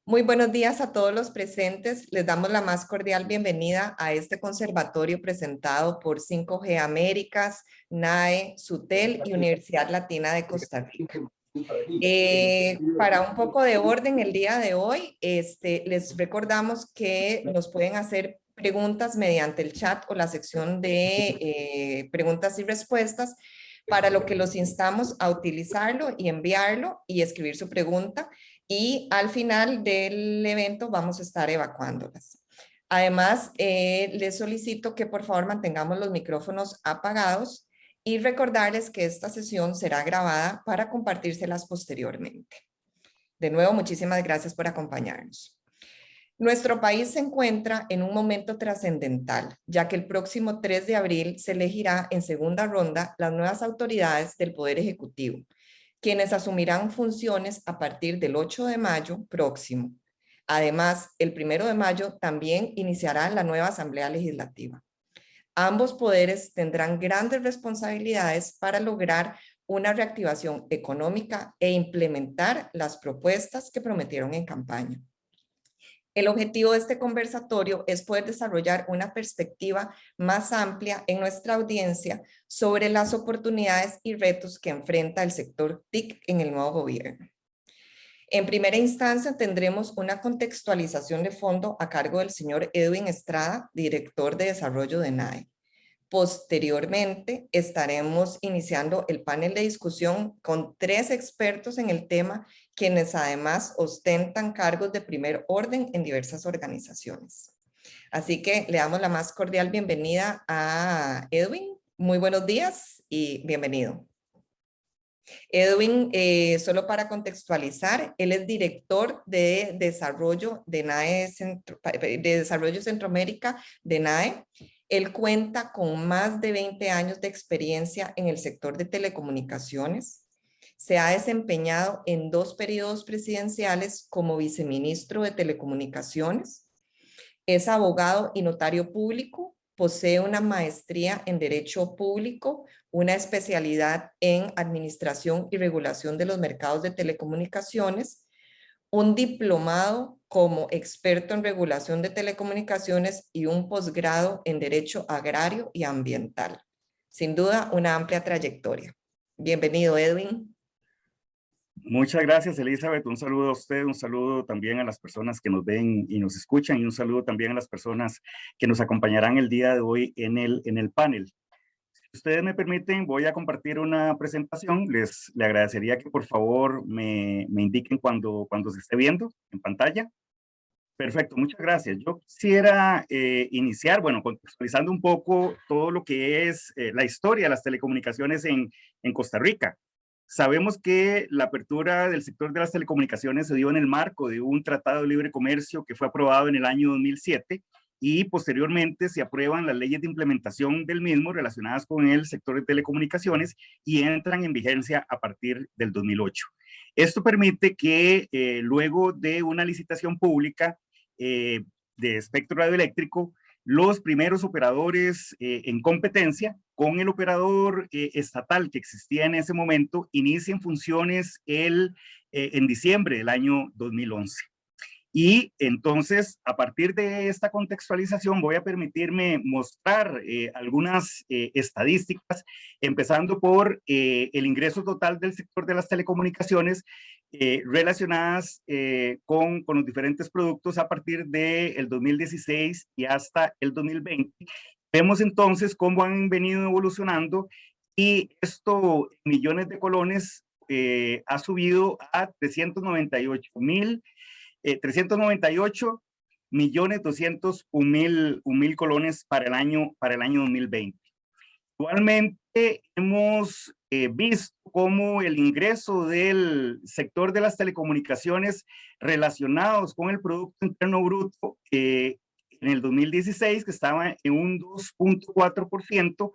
Muy buenos días a todos los presentes. Les damos la más cordial bienvenida a este conservatorio presentado por 5G Américas, NAE, SUTEL y Universidad Latina de Costa Rica. Para un poco de orden el día de hoy, les recordamos que nos pueden hacer preguntas mediante el chat o la sección de preguntas y respuestas, para lo que los instamos a utilizarlo y enviarlo y escribir su pregunta. Y al final del evento vamos a estar evacuándolas. Además, les solicito que por favor mantengamos los micrófonos apagados y recordarles que esta sesión será grabada para compartírselas posteriormente. De nuevo, muchísimas gracias por acompañarnos. Nuestro país se encuentra en un momento trascendental, ya que el próximo 3 de abril se elegirá en segunda ronda las nuevas autoridades del Poder Ejecutivo, quienes asumirán funciones a partir del 8 de mayo próximo. Además, el 1 de mayo también iniciará la nueva Asamblea Legislativa. Ambos poderes tendrán grandes responsabilidades para lograr una reactivación económica e implementar las propuestas que prometieron en campaña. El objetivo de este conversatorio es poder desarrollar una perspectiva más amplia en nuestra audiencia sobre las oportunidades y retos que enfrenta el sector TIC en el nuevo gobierno. En primera instancia, tendremos una contextualización de fondo a cargo del señor Edwin Estrada, director de desarrollo de NAE. Posteriormente, estaremos iniciando el panel de discusión con 3 expertos en el tema, quienes además ostentan cargos de primer orden en diversas organizaciones. Así que le damos la más cordial bienvenida a Edwin. Muy buenos días y bienvenido. Edwin, solo para contextualizar, él es director de desarrollo de NAE, de Desarrollo Centroamérica de NAE. Él cuenta con más de 20 años de experiencia en el sector de telecomunicaciones. Se ha desempeñado en 2 periodos presidenciales como viceministro de Telecomunicaciones. Es abogado y notario público. Posee una maestría en Derecho Público, una especialidad en Administración y Regulación de los Mercados de Telecomunicaciones, un diplomado como experto en regulación de telecomunicaciones y un posgrado en Derecho Agrario y Ambiental. Sin duda, una amplia trayectoria. Bienvenido, Edwin. Muchas gracias, Elizabeth. Un saludo a usted, un saludo también a las personas que nos ven y nos escuchan, y un saludo también a las personas que nos acompañarán el día de hoy en el panel. Si ustedes me permiten, voy a compartir una presentación. Le agradecería que por favor me indiquen cuando se esté viendo en pantalla. Perfecto, muchas gracias. Yo quisiera iniciar, bueno, contextualizando un poco todo lo que es la historia de las telecomunicaciones en Costa Rica. Sabemos que la apertura del sector de las telecomunicaciones se dio en el marco de un tratado de libre comercio que fue aprobado en el año 2007, y posteriormente se aprueban las leyes de implementación del mismo relacionadas con el sector de telecomunicaciones y entran en vigencia a partir del 2008. Esto permite que luego de una licitación pública de espectro radioeléctrico, los primeros operadores en competencia con el operador estatal que existía en ese momento inicien funciones en diciembre del año 2011. Y entonces, a partir de esta contextualización, voy a permitirme mostrar algunas estadísticas, empezando por el ingreso total del sector de las telecomunicaciones relacionadas con los diferentes productos a partir del 2016 y hasta el 2020. Vemos entonces cómo han venido evolucionando, y esto, millones de colones, ha subido a 398.201.000 colones para el año 2020. Igualmente, hemos visto cómo el ingreso del sector de las telecomunicaciones relacionados con el Producto Interno Bruto en el 2016, que estaba en un 2.4%,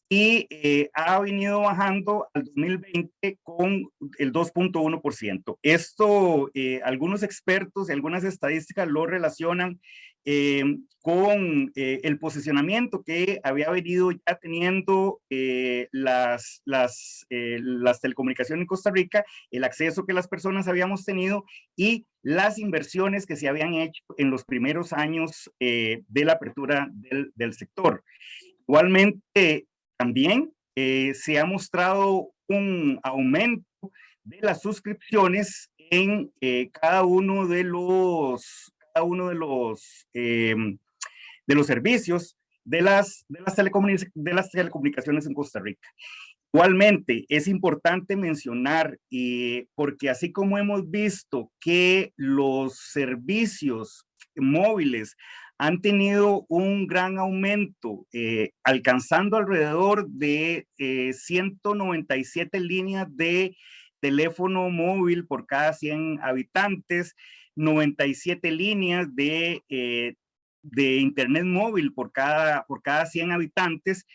y ha venido bajando al 2020 con el 2.1%. Esto, algunos expertos y algunas estadísticas lo relacionan con el posicionamiento que había venido ya teniendo las telecomunicaciones en Costa Rica, el acceso que las personas habíamos tenido y las inversiones que se habían hecho en los primeros años de la apertura del sector. Igualmente, también se ha mostrado un aumento de las suscripciones en cada uno de los servicios de las telecomunicaciones en Costa Rica. Igualmente, es importante mencionar, porque así como hemos visto que los servicios móviles han tenido un gran aumento, alcanzando alrededor de 197 líneas de teléfono móvil por cada 100 habitantes, 97 líneas de internet móvil por cada 100 habitantes.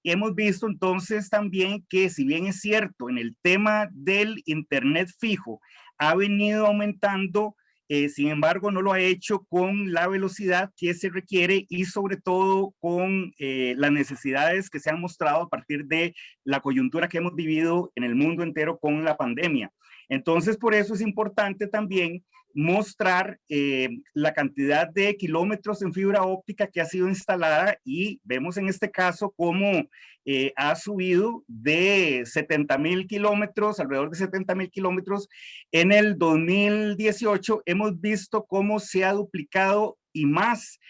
Hemos visto entonces también que, si bien es cierto, en el tema del internet fijo ha venido aumentando, sin embargo no lo ha hecho con la velocidad que se requiere y sobre todo con las necesidades que se han mostrado a partir de la coyuntura que hemos vivido en el mundo entero con la pandemia. Entonces, por eso es importante también mostrar la cantidad de kilómetros en fibra óptica que ha sido instalada, y vemos en este caso cómo ha subido de 70,000 kilómetros, alrededor de 70,000 kilómetros. En el 2018 hemos visto cómo se ha duplicado y más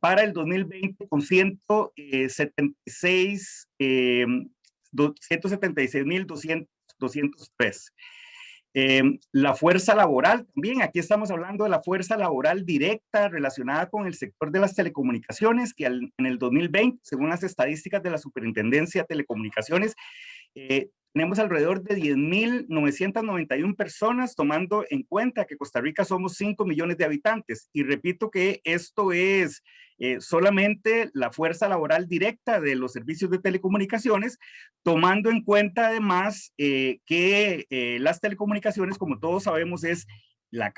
para el 2020 con 176,203. La fuerza laboral también, aquí estamos hablando de la fuerza laboral directa relacionada con el sector de las telecomunicaciones, que en el 2020, según las estadísticas de la Superintendencia de Telecomunicaciones, tenemos alrededor de 10,991 personas, tomando en cuenta que Costa Rica somos 5 millones de habitantes. Y repito que esto es solamente la fuerza laboral directa de los servicios de telecomunicaciones, tomando en cuenta además que las telecomunicaciones, como todos sabemos, es la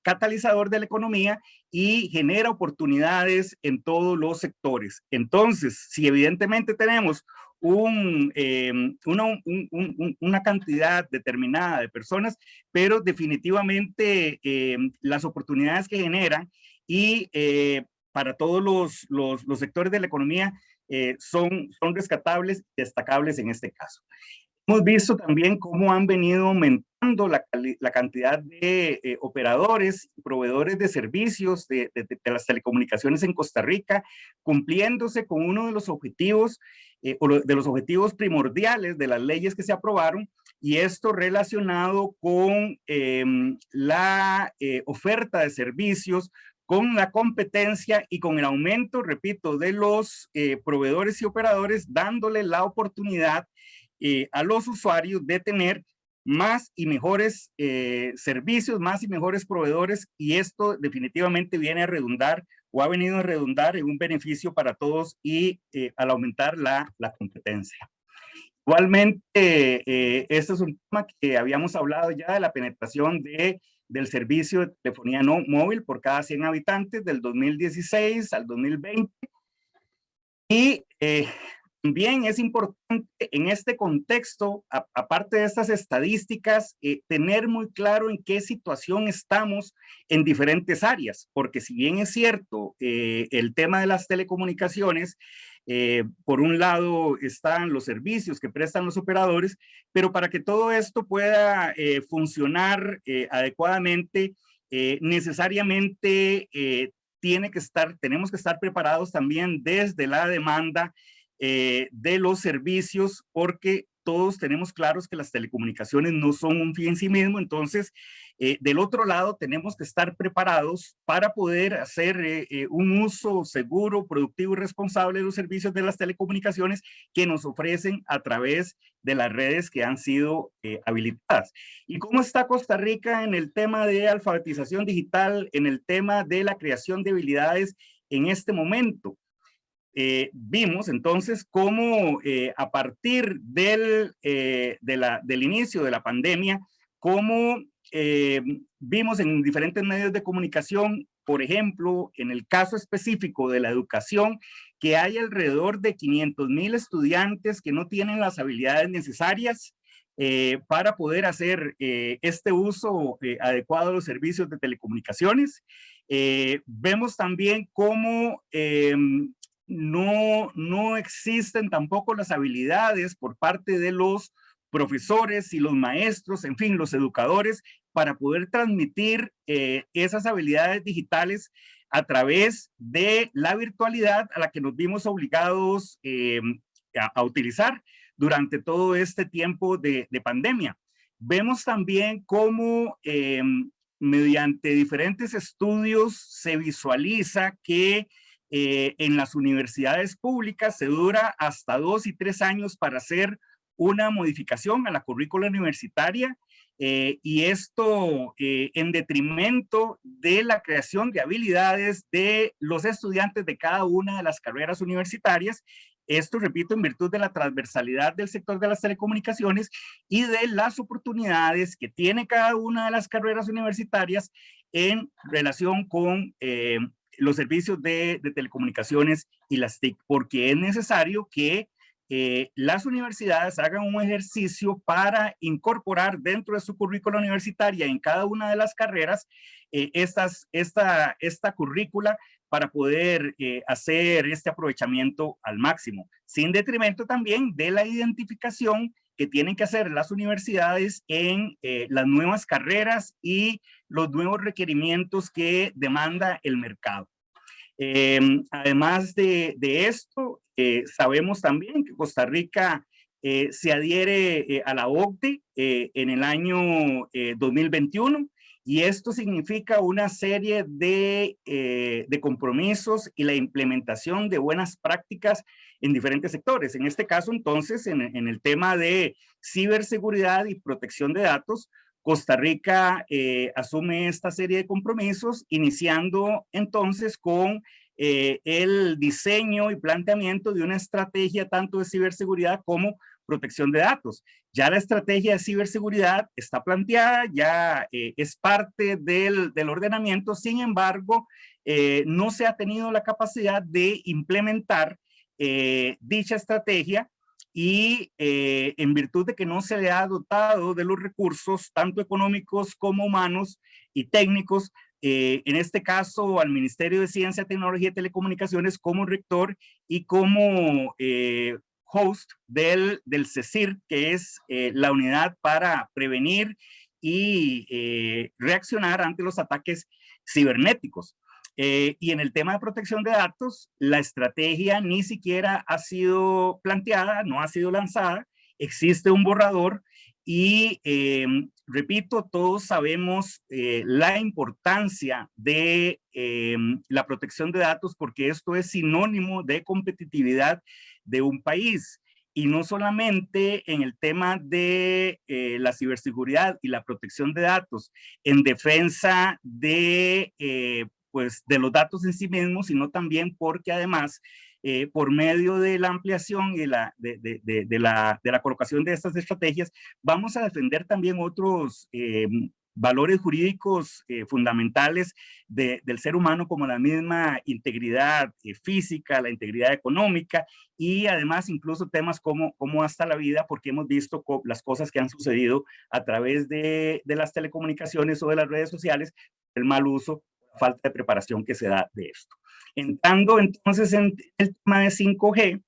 catalizador de la economía y genera oportunidades en todos los sectores. Entonces, si evidentemente tenemos una cantidad determinada de personas, pero definitivamente las oportunidades que generan y para todos los sectores de la economía son rescatables y destacables en este caso. Hemos visto también cómo han venido aumentando la cantidad de operadores y proveedores de servicios de las telecomunicaciones en Costa Rica, cumpliéndose con uno de los objetivos primordiales de las leyes que se aprobaron, y esto relacionado con la oferta de servicios, con la competencia y con el aumento, repito, de los proveedores y operadores, dándole la oportunidad a los usuarios de tener más y mejores servicios, más y mejores proveedores, y esto definitivamente viene a redundar o ha venido a redundar en un beneficio para todos y al aumentar la competencia. Igualmente, este es un tema que habíamos hablado ya, de la penetración del servicio de telefonía móvil por cada 100 habitantes del 2016 al 2020. Y también es importante en este contexto, aparte de estas estadísticas, tener muy claro en qué situación estamos en diferentes áreas, porque si bien es cierto, el tema de las telecomunicaciones, por un lado están los servicios que prestan los operadores, pero para que todo esto pueda funcionar adecuadamente, necesariamente tenemos que estar preparados también desde la demanda de los servicios, porque todos tenemos claros que las telecomunicaciones no son un fin en sí mismo. Entonces, del otro lado, tenemos que estar preparados para poder hacer un uso seguro, productivo y responsable de los servicios de las telecomunicaciones que nos ofrecen a través de las redes que han sido habilitadas. ¿Y cómo está Costa Rica en el tema de alfabetización digital, en el tema de la creación de habilidades en este momento? Vimos entonces cómo a partir del inicio de la pandemia, cómo vimos en diferentes medios de comunicación por ejemplo, en el caso específico de la educación, que hay alrededor de 500,000 estudiantes que no tienen las habilidades necesarias para poder hacer este uso adecuado de los servicios de telecomunicaciones. Vemos también cómo no existen tampoco las habilidades por parte de los profesores y los maestros, en fin, los educadores, para poder transmitir esas habilidades digitales a través de la virtualidad a la que nos vimos obligados a utilizar durante todo este tiempo de pandemia. Vemos también cómo mediante diferentes estudios se visualiza que en las universidades públicas se dura hasta 2 y 3 años para hacer una modificación a la currícula universitaria y esto en detrimento de la creación de habilidades de los estudiantes de cada una de las carreras universitarias. Esto, repito, en virtud de la transversalidad del sector de las telecomunicaciones y de las oportunidades que tiene cada una de las carreras universitarias en relación con los servicios de telecomunicaciones y las TIC, porque es necesario que las universidades hagan un ejercicio para incorporar dentro de su currícula universitaria en cada una de las carreras esta currícula para poder hacer este aprovechamiento al máximo, sin detrimento también de la identificación que tienen que hacer las universidades en las nuevas carreras y los nuevos requerimientos que demanda el mercado. Además de esto, sabemos también que Costa Rica se adhiere a la OCDE en el año 2021 y esto significa una serie de compromisos y la implementación de buenas prácticas en diferentes sectores. En este caso, entonces, en el tema de ciberseguridad y protección de datos, Costa Rica asume esta serie de compromisos, iniciando entonces con el diseño y planteamiento de una estrategia tanto de ciberseguridad como protección de datos. Ya la estrategia de ciberseguridad está planteada, ya es parte del ordenamiento, sin embargo, no se ha tenido la capacidad de implementar dicha estrategia y en virtud de que no se le ha dotado de los recursos, tanto económicos como humanos y técnicos, en este caso al Ministerio de Ciencia, Tecnología y Telecomunicaciones como rector y como host del CECIR, que es la unidad para prevenir y reaccionar ante los ataques cibernéticos. Y en el tema de protección de datos, la estrategia ni siquiera ha sido planteada, no ha sido lanzada, existe un borrador y, repito, todos sabemos la importancia de la protección de datos porque esto es sinónimo de competitividad de un país. Y no solamente en el tema de la ciberseguridad y la protección de datos en defensa de pues de los datos en sí mismos, sino también porque además por medio de la ampliación y de la colocación de estas estrategias, vamos a defender también otros valores jurídicos fundamentales del ser humano, como la misma integridad física, la integridad económica y además incluso temas como hasta la vida, porque hemos visto las cosas que han sucedido a través de las telecomunicaciones o de las redes sociales, el mal uso, falta de preparación que se da de esto. Entrando entonces en el tema de 5G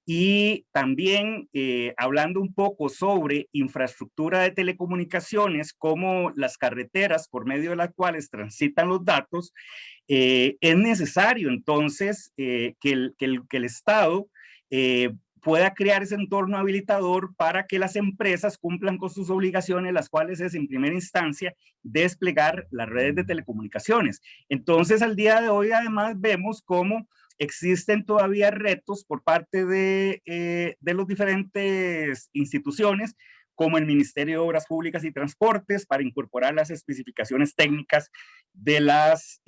y también hablando un poco sobre infraestructura de telecomunicaciones como las carreteras por medio de las cuales transitan los datos, es necesario entonces que el Estado pueda crear ese entorno habilitador para que las empresas cumplan con sus obligaciones, las cuales es en primera instancia desplegar las redes de telecomunicaciones. Entonces, al día de hoy, además, vemos cómo existen todavía retos por parte de las diferentes instituciones, como el Ministerio de Obras Públicas y Transportes, para incorporar las especificaciones técnicas de las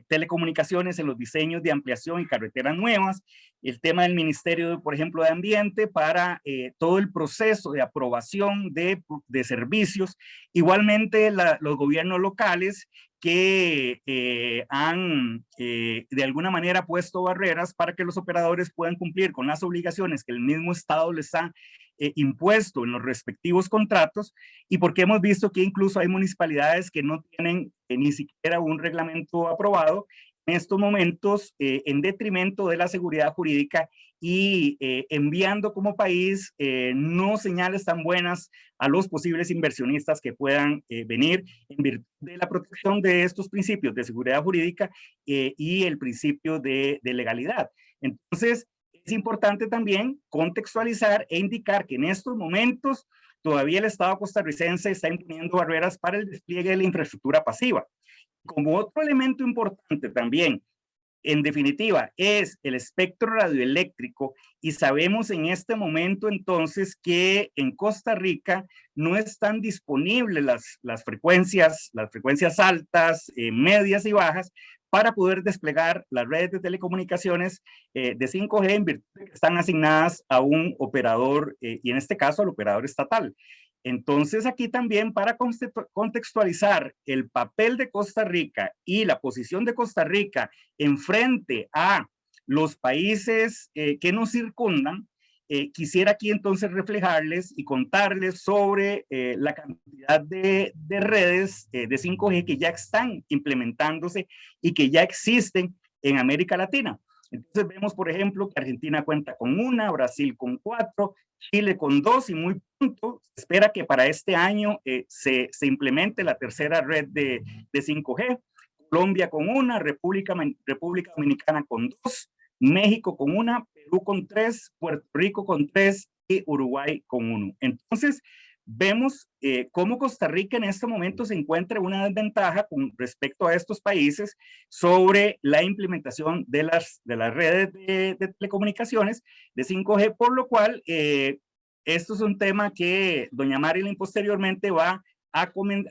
telecomunicaciones en los diseños de ampliación y carreteras nuevas, el tema del Ministerio, por ejemplo, de Ambiente para todo el proceso de aprobación de servicios. Igualmente, los gobiernos locales que han de alguna manera puesto barreras para que los operadores puedan cumplir con las obligaciones que el mismo Estado les ha impuesto en los respectivos contratos, y porque hemos visto que incluso hay municipalidades que no tienen ni siquiera un reglamento aprobado en estos momentos en detrimento de la seguridad jurídica y enviando como país no señales tan buenas a los posibles inversionistas que puedan venir en virtud de la protección de estos principios de seguridad jurídica y el principio de legalidad. Entonces, es importante también contextualizar e indicar que en estos momentos todavía el Estado costarricense está imponiendo barreras para el despliegue de la infraestructura pasiva. Como otro elemento importante también, en definitiva, es el espectro radioeléctrico, y sabemos en este momento entonces que en Costa Rica no están disponibles las frecuencias altas, medias y bajas para poder desplegar las redes de telecomunicaciones de 5G en virtud de que están asignadas a un operador y en este caso al operador estatal. Entonces aquí también para contextualizar el papel de Costa Rica y la posición de Costa Rica en frente a los países que nos circundan, quisiera aquí entonces reflejarles y contarles sobre la cantidad de redes de 5G que ya están implementándose y que ya existen en América Latina. Entonces vemos, por ejemplo, que Argentina cuenta con una, Brasil con 4, Chile con 2 y muy pronto se espera que para este año se implemente la tercera red de 5G. Colombia con una, República Dominicana con 2, México con una, Perú con 3, Puerto Rico con 3 y Uruguay con 1. Entonces, vemos cómo Costa Rica en este momento se encuentra en una desventaja con respecto a estos países sobre la implementación de las redes de telecomunicaciones de 5G, por lo cual esto es un tema que doña Marilyn posteriormente va a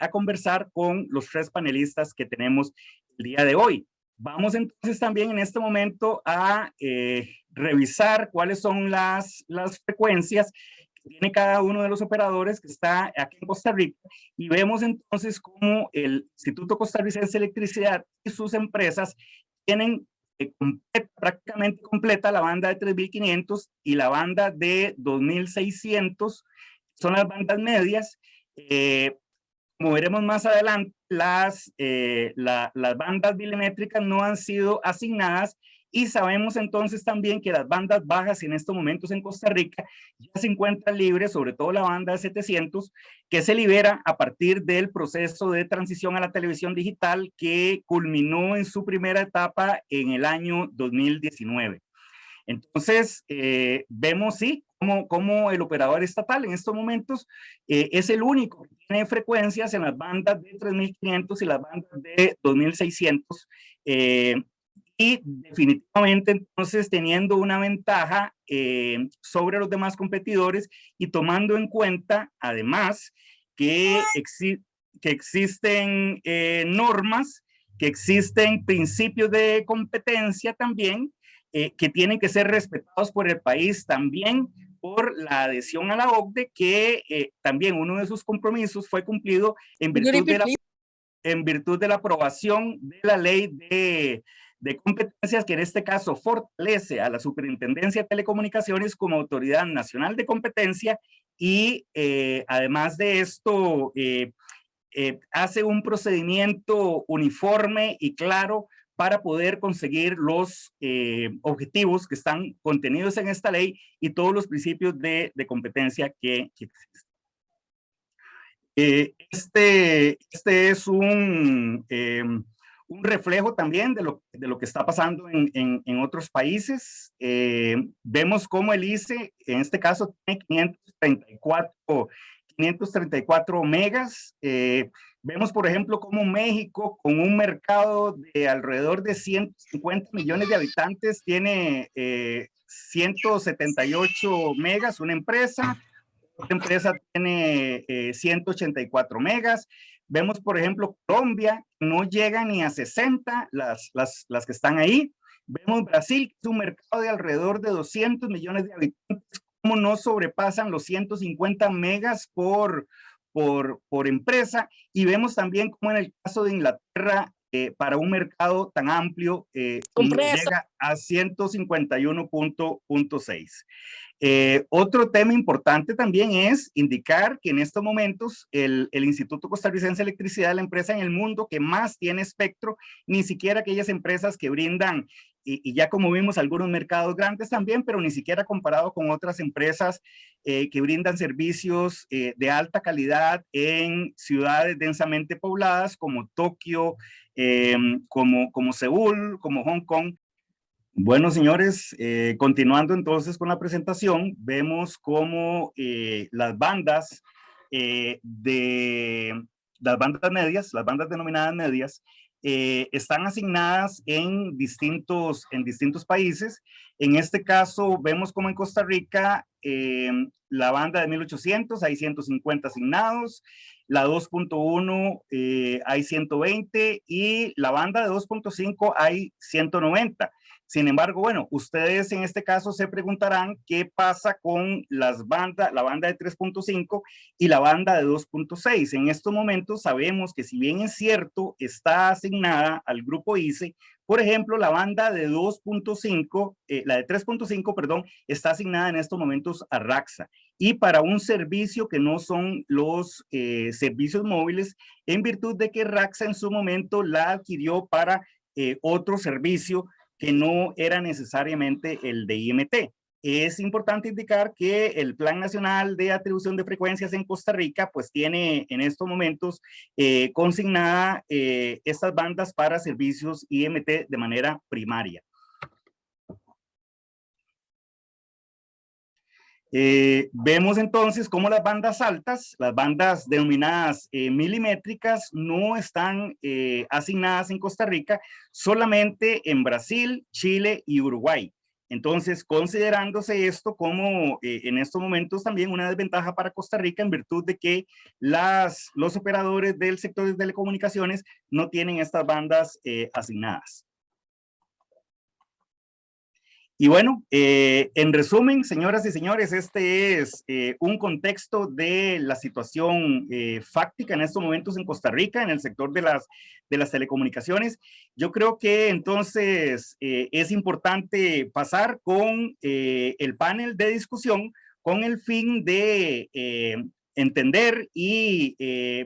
conversar con los 3 panelistas que tenemos el día de hoy. Vamos entonces también en este momento a revisar cuáles son las frecuencias que tiene cada uno de los operadores que está aquí en Costa Rica, y vemos entonces cómo el Instituto Costarricense de Electricidad y sus empresas tienen prácticamente completa la banda de 3500 y la banda de 2600, son las bandas medias. Como veremos más adelante, las bandas bilimétricas no han sido asignadas, y sabemos entonces también que las bandas bajas en estos momentos en Costa Rica ya se encuentran libres, sobre todo la banda de 700, que se libera a partir del proceso de transición a la televisión digital que culminó en su primera etapa en el año 2019. Entonces, vemos, sí, como el operador estatal en estos momentos es el único que tiene frecuencias en las bandas de 3500 y las bandas de 2600, y definitivamente entonces teniendo una ventaja sobre los demás competidores, y tomando en cuenta además que existen normas, que existen principios de competencia también, que tienen que ser respetados por el país también por la adhesión a la OCDE, que también uno de sus compromisos fue cumplido en virtud de la aprobación de la ley de competencias, que en este caso fortalece a la Superintendencia de Telecomunicaciones como Autoridad Nacional de Competencia, y además de esto hace un procedimiento uniforme y claro para poder conseguir los objetivos que están contenidos en esta ley y todos los principios de competencia que existen. Este es un reflejo también de lo que está pasando en otros países. Vemos cómo el ICE, en este caso, tiene 534 megas. Vemos, por ejemplo, cómo México, con un mercado de alrededor de 150 millones de habitantes, tiene 178 megas, una empresa. Otra empresa tiene 184 megas. Vemos, por ejemplo, Colombia no llega ni a 60 las que están ahí. Vemos Brasil, que es un mercado de alrededor de 200 millones de habitantes, cómo no sobrepasan los 150 megas por empresa, y vemos también cómo en el caso de Inglaterra, para un mercado tan amplio, llega a 151.6. Otro tema importante también es indicar que en estos momentos el Instituto Costarricense de Electricidad es la empresa en el mundo que más tiene espectro, ni siquiera aquellas empresas que brindan, y ya como vimos algunos mercados grandes también, pero ni siquiera comparado con otras empresas que brindan servicios de alta calidad en ciudades densamente pobladas como Tokio, como Seúl, como Hong Kong. Bueno, señores, continuando entonces con la presentación, vemos cómo las bandas medias, las bandas denominadas medias, están asignadas en distintos países. En este caso, vemos como en Costa Rica, la banda de 1800 hay 150 asignados, la 2.1 hay 120 y la banda de 2.5 hay 190. Sin embargo, bueno, ustedes en este caso se preguntarán qué pasa con la banda de 3.5 y la banda de 2.6. En estos momentos sabemos que si bien es cierto, está asignada al grupo ICE, por ejemplo, la banda de 2.5, la de 3.5, perdón, está asignada en estos momentos a RAXA. Y para un servicio que no son los servicios móviles, en virtud de que RAXA en su momento la adquirió para otro servicio que no era necesariamente el de IMT. Es importante indicar que el Plan Nacional de Atribución de Frecuencias en Costa Rica pues tiene en estos momentos consignada estas bandas para servicios IMT de manera primaria. Vemos entonces cómo las bandas altas, las bandas denominadas milimétricas, no están asignadas en Costa Rica, solamente en Brasil, Chile y Uruguay. Entonces, considerándose esto como en estos momentos también una desventaja para Costa Rica en virtud de que los operadores del sector de telecomunicaciones no tienen estas bandas asignadas. Y bueno, en resumen, señoras y señores, este es un contexto de la situación fáctica en estos momentos en Costa Rica, en el sector de las telecomunicaciones. Yo creo que entonces es importante pasar con el panel de discusión con el fin de entender y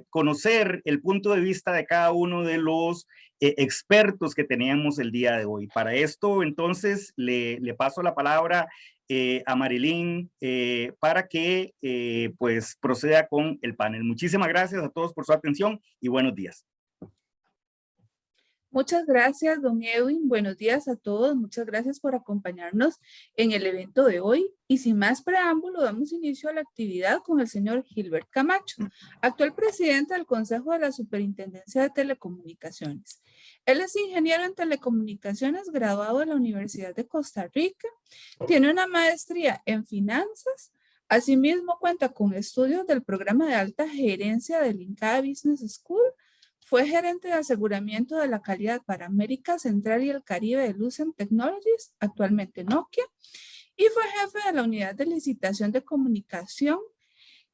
conocer el punto de vista de cada uno de los expertos que teníamos el día de hoy. Para esto, entonces, le paso la palabra a Marilyn para que pues proceda con el panel. Muchísimas gracias a todos por su atención y buenos días. Muchas gracias, don Edwin. Buenos días a todos. Muchas gracias por acompañarnos en el evento de hoy. Y sin más preámbulo, damos inicio a la actividad con el señor Gilbert Camacho, actual presidente del Consejo de la Superintendencia de Telecomunicaciones. Él es ingeniero en telecomunicaciones, graduado de la Universidad de Costa Rica. Tiene una maestría en finanzas. Asimismo, cuenta con estudios del programa de alta gerencia del INCAE Business School. Fue gerente de aseguramiento de la calidad para América Central y el Caribe de Lucent Technologies, actualmente Nokia, y fue jefe de la unidad de licitación de comunicación,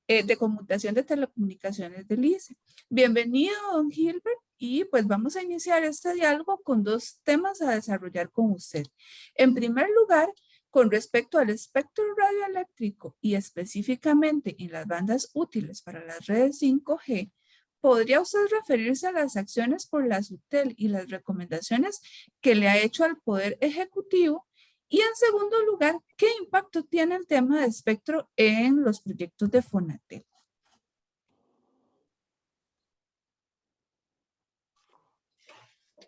de conmutación de telecomunicaciones del ICE. Bienvenido, don Gilbert, y pues vamos a iniciar este diálogo con dos temas a desarrollar con usted. En primer lugar, con respecto al espectro radioeléctrico y específicamente en las bandas útiles para las redes 5G, ¿podría usted referirse a las acciones por la SUTEL y las recomendaciones que le ha hecho al Poder Ejecutivo? Y en segundo lugar, ¿qué impacto tiene el tema de espectro en los proyectos de Fonatel?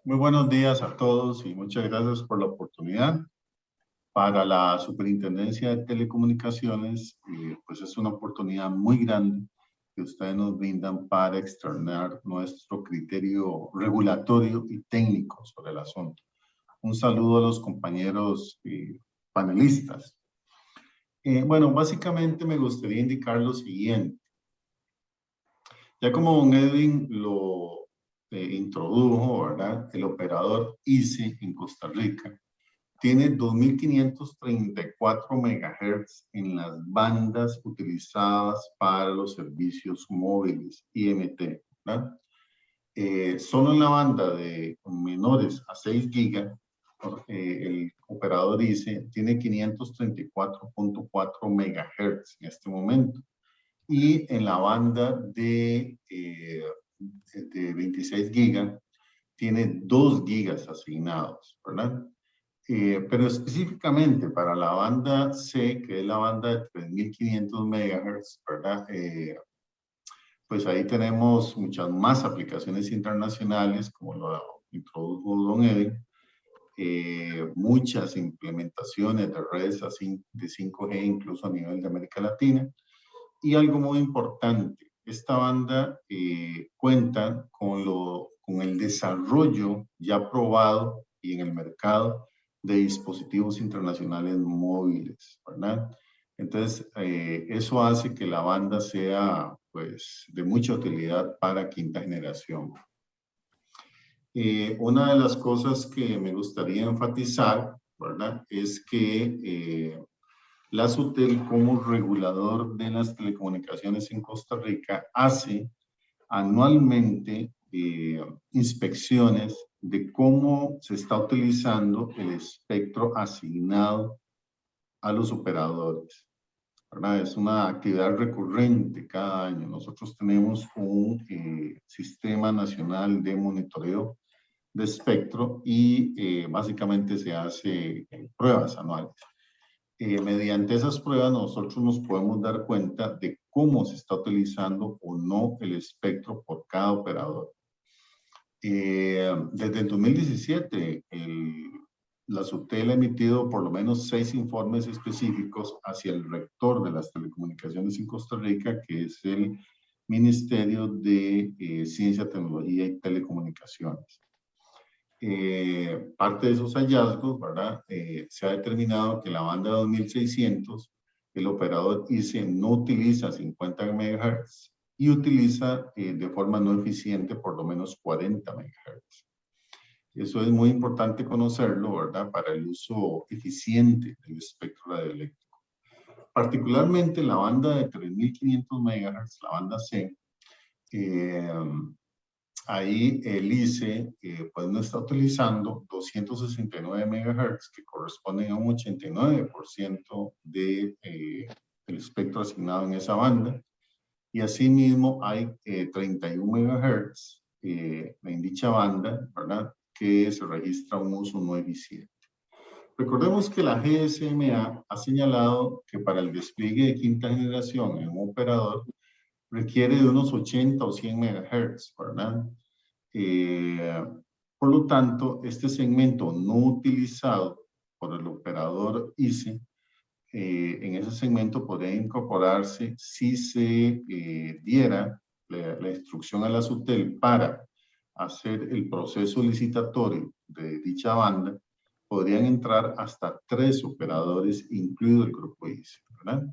Muy buenos días a todos y muchas gracias por la oportunidad. Para la Superintendencia de Telecomunicaciones, pues es una oportunidad muy grande que ustedes nos brindan para externar nuestro criterio regulatorio y técnico sobre el asunto. Un saludo a los compañeros panelistas. Bueno, básicamente me gustaría indicar lo siguiente. Ya como don Edwin lo introdujo, ¿verdad? El operador ICE en Costa Rica tiene 2.534 megahertz en las bandas utilizadas para los servicios móviles, IMT, ¿verdad? Solo en la banda de menores a 6 gigas, el operador dice, tiene 534.4 megahertz en este momento. Y en la banda de 26 gigas, tiene 2 gigas asignados, ¿verdad? Pero específicamente para la banda C, que es la banda de 3.500 megahertz, ¿verdad? Pues ahí tenemos muchas más aplicaciones internacionales, como lo introdujo don Edwin, muchas implementaciones de redes así de 5G, incluso a nivel de América Latina. Y algo muy importante, esta banda cuenta con el desarrollo ya probado y en el mercado de dispositivos internacionales móviles, ¿verdad? Entonces, eso hace que la banda sea, pues, de mucha utilidad para quinta generación. Una de las cosas que me gustaría enfatizar, ¿verdad?, es que la SUTEL, como regulador de las telecomunicaciones en Costa Rica, hace anualmente inspecciones de cómo se está utilizando el espectro asignado a los operadores, ¿verdad? Es una actividad recurrente cada año. Nosotros tenemos un sistema nacional de monitoreo de espectro y básicamente se hace pruebas anuales. Mediante esas pruebas nosotros nos podemos dar cuenta de cómo se está utilizando o no el espectro por cada operador. Desde el 2017, la SUTEL ha emitido por lo menos 6 informes específicos hacia el rector de las telecomunicaciones en Costa Rica, que es el Ministerio de Ciencia, Tecnología y Telecomunicaciones. Parte de esos hallazgos, ¿verdad? Se ha determinado que la banda 2600, el operador ICE no utiliza 50 MHz y utiliza de forma no eficiente por lo menos 40 MHz. Eso es muy importante conocerlo, ¿verdad?, para el uso eficiente del espectro radioeléctrico. Particularmente la banda de 3.500 MHz, la banda C, ahí el ICE pues no está utilizando 269 MHz, que corresponden a un 89% del espectro asignado en esa banda. Y asimismo hay 31 MHz en dicha banda, ¿verdad?, que se registra un uso no eficiente. Recordemos que la GSMA ha señalado que para el despliegue de quinta generación en un operador requiere de unos 80 o 100 MHz, ¿verdad? Por lo tanto, este segmento no utilizado por el operador ICE, en ese segmento podría incorporarse si se diera la instrucción a la SUTEL para hacer el proceso licitatorio de dicha banda, podrían entrar hasta 3 operadores, incluido el grupo ICE, ¿verdad?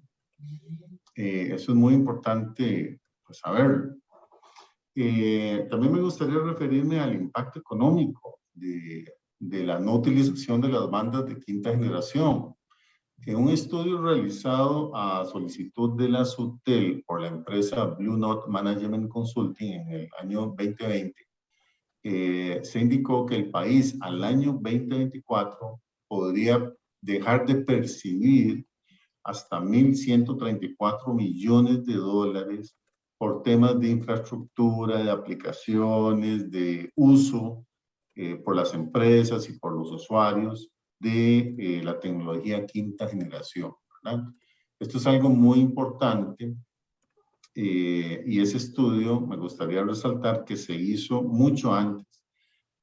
Eso es muy importante, pues, saberlo. También me gustaría referirme al impacto económico de la no utilización de las bandas de quinta generación. En un estudio realizado a solicitud de la SUTEL por la empresa Blue Note Management Consulting en el año 2020, se indicó que el país al año 2024 podría dejar de percibir hasta 1.134 millones de dólares por temas de infraestructura, de aplicaciones, de uso por las empresas y por los usuarios de la tecnología quinta generación, ¿verdad? Esto es algo muy importante y ese estudio me gustaría resaltar que se hizo mucho antes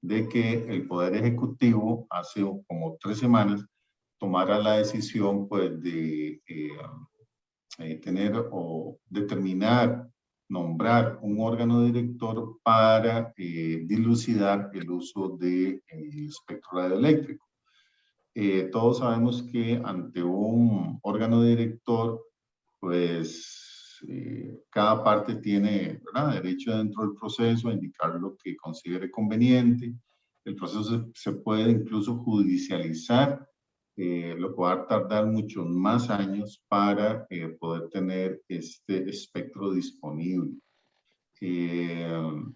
de que el Poder Ejecutivo, hace como 3 semanas, tomara la decisión, pues, de tener o determinar, nombrar un órgano director para dilucidar el uso del espectro radioeléctrico. Todos sabemos que ante un órgano director, pues cada parte tiene, ¿verdad?, derecho dentro del proceso a indicar lo que considere conveniente. El proceso se puede incluso judicializar lo que va a tardar muchos más años para poder tener este espectro disponible. Pero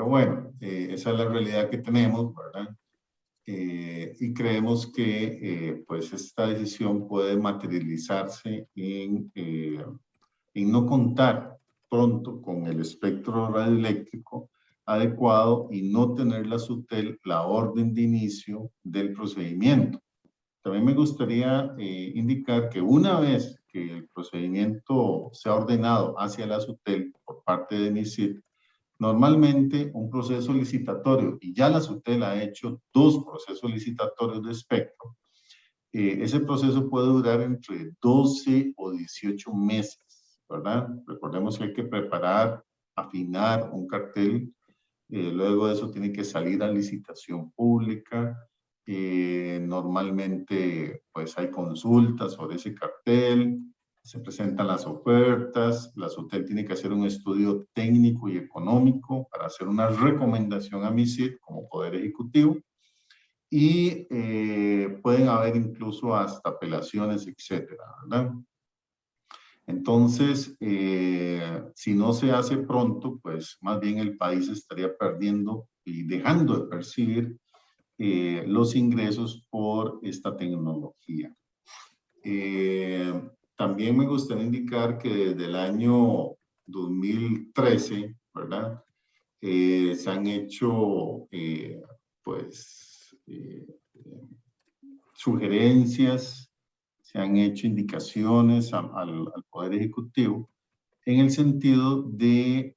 bueno, esa es la realidad que tenemos, ¿verdad? Y creemos que pues esta decisión puede materializarse en no contar pronto con el espectro radioeléctrico adecuado y no tener la SUTEL la orden de inicio del procedimiento. También me gustaría indicar que una vez que el procedimiento sea ordenado hacia la SUTEL por parte de MISID, normalmente un proceso licitatorio, y ya la SUTEL ha hecho 2 procesos licitatorios de espectro, ese proceso puede durar entre 12 o 18 meses, ¿verdad? Recordemos que hay que preparar, afinar un cartel, luego de eso tiene que salir a licitación pública, normalmente pues hay consultas sobre ese cartel, se presentan las ofertas, la SUTEL tiene que hacer un estudio técnico y económico para hacer una recomendación a MISID como Poder Ejecutivo y pueden haber incluso hasta apelaciones, etcétera, ¿verdad? Entonces, si no se hace pronto, pues más bien el país estaría perdiendo y dejando de percibir los ingresos por esta tecnología. También me gustaría indicar que desde el año 2013, ¿verdad? Se han hecho, sugerencias, se han hecho indicaciones al Poder Ejecutivo en el sentido de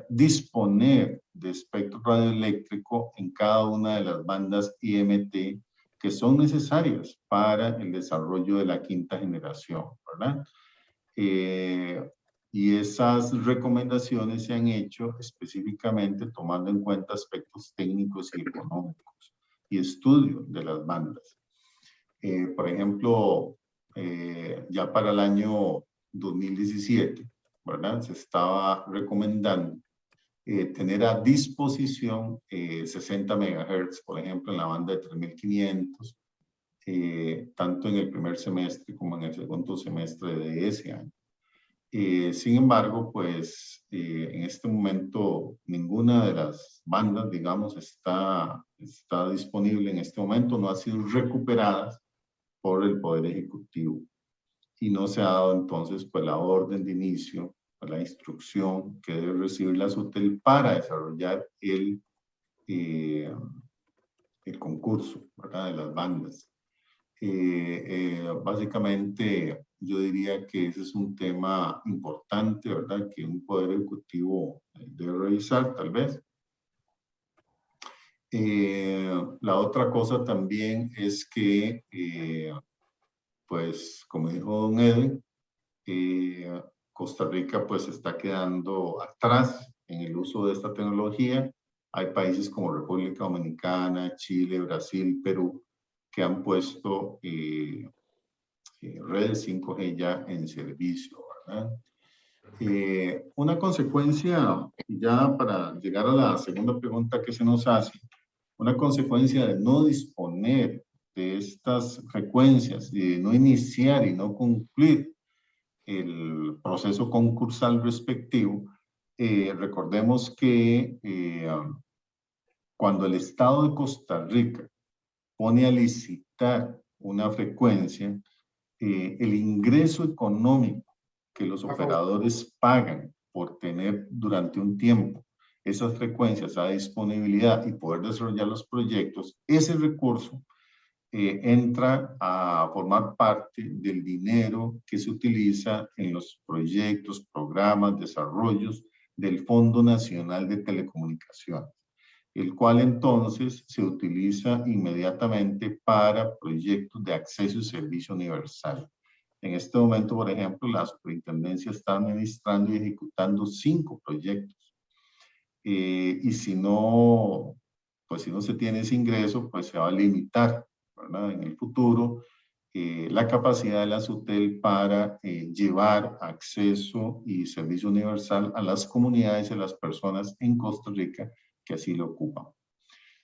disponer de espectro radioeléctrico en cada una de las bandas IMT que son necesarias para el desarrollo de la 5ª generación, ¿verdad? Y esas recomendaciones se han hecho específicamente tomando en cuenta aspectos técnicos y económicos y estudio de las bandas. Por ejemplo, ya para el año 2017, ¿verdad? Se estaba recomendando tener a disposición 60 MHz, por ejemplo, en la banda de 3500, tanto en el primer semestre como en el segundo semestre de ese año. Sin embargo, pues en este momento ninguna de las bandas, digamos, está disponible en este momento, no ha sido recuperada por el Poder Ejecutivo y no se ha dado entonces pues la orden de inicio, la instrucción que debe recibir la SUTEL para desarrollar el concurso, ¿verdad? De las bandas. Básicamente yo diría que ese es un tema importante, ¿verdad? Que un Poder Ejecutivo debe revisar tal vez. La otra cosa también es que, pues como dijo don Edwin, Costa Rica pues está quedando atrás en el uso de esta tecnología. Hay países como República Dominicana, Chile, Brasil, Perú, que han puesto redes 5G ya en servicio, ¿verdad? Una consecuencia, ya para llegar a la segunda pregunta que se nos hace, una consecuencia de no disponer de estas frecuencias y de no iniciar y no concluir el proceso concursal respectivo, recordemos que cuando el Estado de Costa Rica pone a licitar una frecuencia, el ingreso económico que los operadores pagan por tener durante un tiempo esas frecuencias a disponibilidad y poder desarrollar los proyectos, ese recurso entra a formar parte del dinero que se utiliza en los proyectos, programas, desarrollos del Fondo Nacional de Telecomunicaciones, el cual entonces se utiliza inmediatamente para proyectos de acceso y servicio universal. En este momento, por ejemplo, la superintendencia está administrando y ejecutando 5 proyectos. Y si no se tiene ese ingreso, pues se va a limitar, ¿verdad? En el futuro la capacidad de la SUTEL para llevar acceso y servicio universal a las comunidades y a las personas en Costa Rica que así lo ocupan.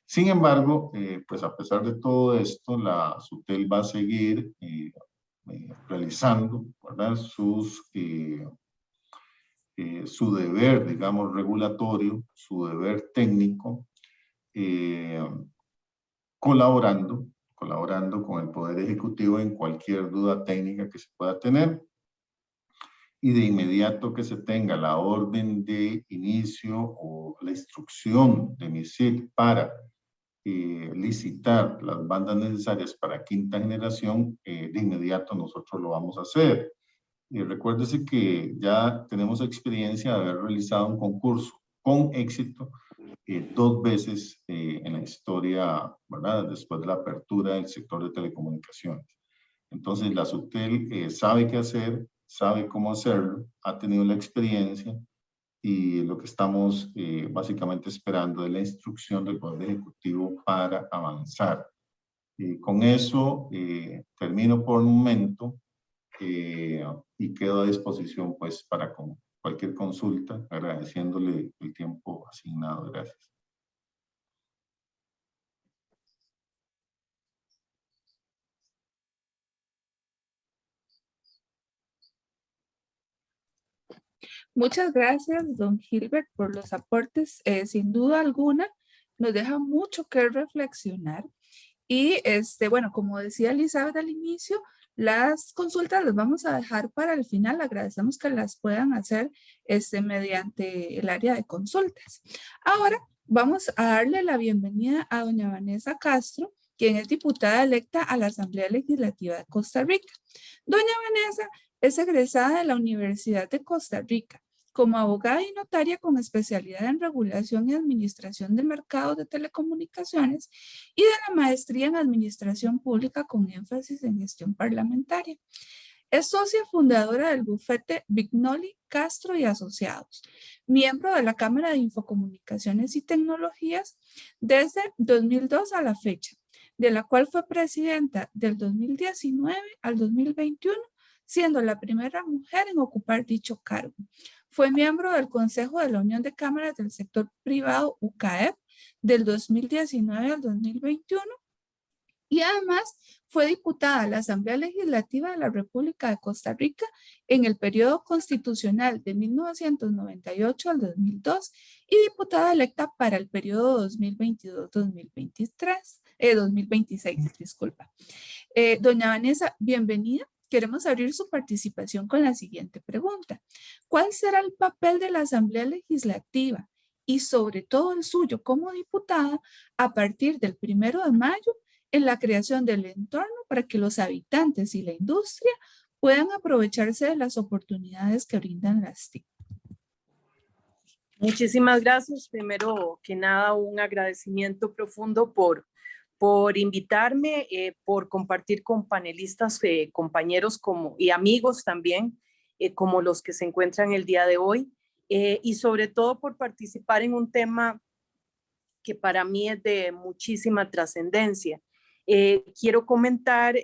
Sin embargo, pues a pesar de todo esto, la SUTEL va a seguir realizando, ¿verdad? Su deber, digamos, regulatorio, su deber técnico, colaborando con el Poder Ejecutivo en cualquier duda técnica que se pueda tener. Y de inmediato que se tenga la orden de inicio o la instrucción de MISIC para licitar las bandas necesarias para quinta generación, de inmediato nosotros lo vamos a hacer. Recuérdese que ya tenemos experiencia de haber realizado un concurso con éxito 2 veces en la historia, ¿verdad? Después de la apertura del sector de telecomunicaciones. Entonces la SUTEL sabe qué hacer, sabe cómo hacerlo, ha tenido la experiencia y lo que estamos básicamente esperando es la instrucción del Poder Ejecutivo para avanzar. Con eso termino por un momento y quedo a disposición pues para cualquier consulta, agradeciéndole el tiempo asignado. Gracias. Muchas gracias, don Gilbert, por los aportes. Sin duda alguna, nos deja mucho que reflexionar. Y bueno, como decía Elizabeth al inicio, las consultas las vamos a dejar para el final. Agradecemos que las puedan hacer mediante el área de consultas. Ahora vamos a darle la bienvenida a doña Vanessa Castro, quien es diputada electa a la Asamblea Legislativa de Costa Rica. Doña Vanessa es egresada de la Universidad de Costa Rica como abogada y notaria con especialidad en regulación y administración de mercados de telecomunicaciones y de la maestría en administración pública con énfasis en gestión parlamentaria. Es socia fundadora del bufete Vignoli, Castro y Asociados, miembro de la Cámara de Infocomunicaciones y Tecnologías desde 2002 a la fecha, de la cual fue presidenta del 2019 al 2021, siendo la primera mujer en ocupar dicho cargo. Fue miembro del Consejo de la Unión de Cámaras del Sector Privado, UCAEP, del 2019 al 2021 y además fue diputada a la Asamblea Legislativa de la República de Costa Rica en el periodo constitucional de 1998 al 2002 y diputada electa para el periodo 2022-2026, disculpa. Doña Vanessa, bienvenida. Queremos abrir su participación con la siguiente pregunta. ¿Cuál será el papel de la Asamblea Legislativa y sobre todo el suyo como diputada a partir del 1 de mayo en la creación del entorno para que los habitantes y la industria puedan aprovecharse de las oportunidades que brindan las TIC? Muchísimas gracias. Primero que nada, un agradecimiento profundo por invitarme, por compartir con panelistas, compañeros y amigos también, como los que se encuentran el día de hoy, y sobre todo por participar en un tema que para mí es de muchísima trascendencia. Quiero comentar,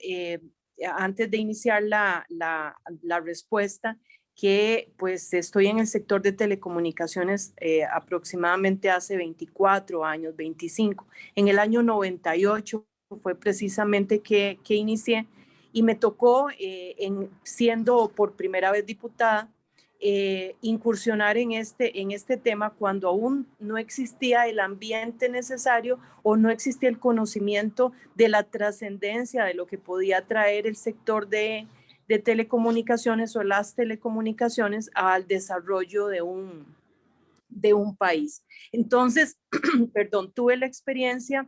antes de iniciar la respuesta, que pues estoy en el sector de telecomunicaciones aproximadamente hace 24 años, 25. En el año 98 fue precisamente que inicié y me tocó, siendo por primera vez diputada, incursionar en este tema cuando aún no existía el ambiente necesario o no existía el conocimiento de la trascendencia de lo que podía traer el sector de telecomunicaciones o las telecomunicaciones al desarrollo de un país. Entonces, perdón, tuve la experiencia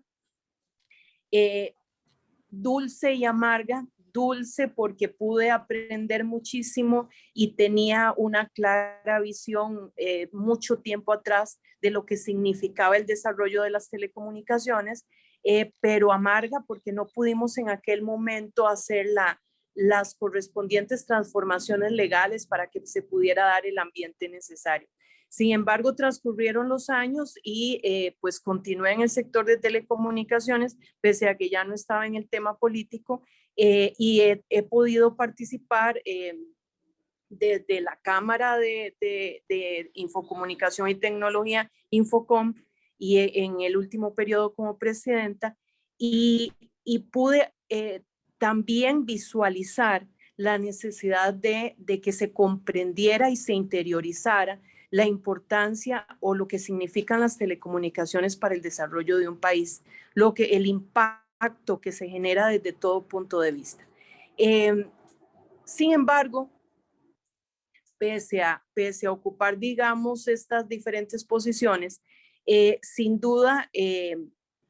dulce y amarga. Dulce porque pude aprender muchísimo y tenía una clara visión mucho tiempo atrás de lo que significaba el desarrollo de las telecomunicaciones, pero amarga porque no pudimos en aquel momento hacer las correspondientes transformaciones legales para que se pudiera dar el ambiente necesario. Sin embargo, transcurrieron los años y pues continué en el sector de telecomunicaciones, pese a que ya no estaba en el tema político, y he podido participar desde la Cámara de Infocomunicación y Tecnología, Infocom, y en el último periodo como presidenta, y pude también visualizar la necesidad de que se comprendiera y se interiorizara la importancia o lo que significan las telecomunicaciones para el desarrollo de un país, el impacto que se genera desde todo punto de vista. Sin embargo, pese a ocupar, digamos, estas diferentes posiciones, sin duda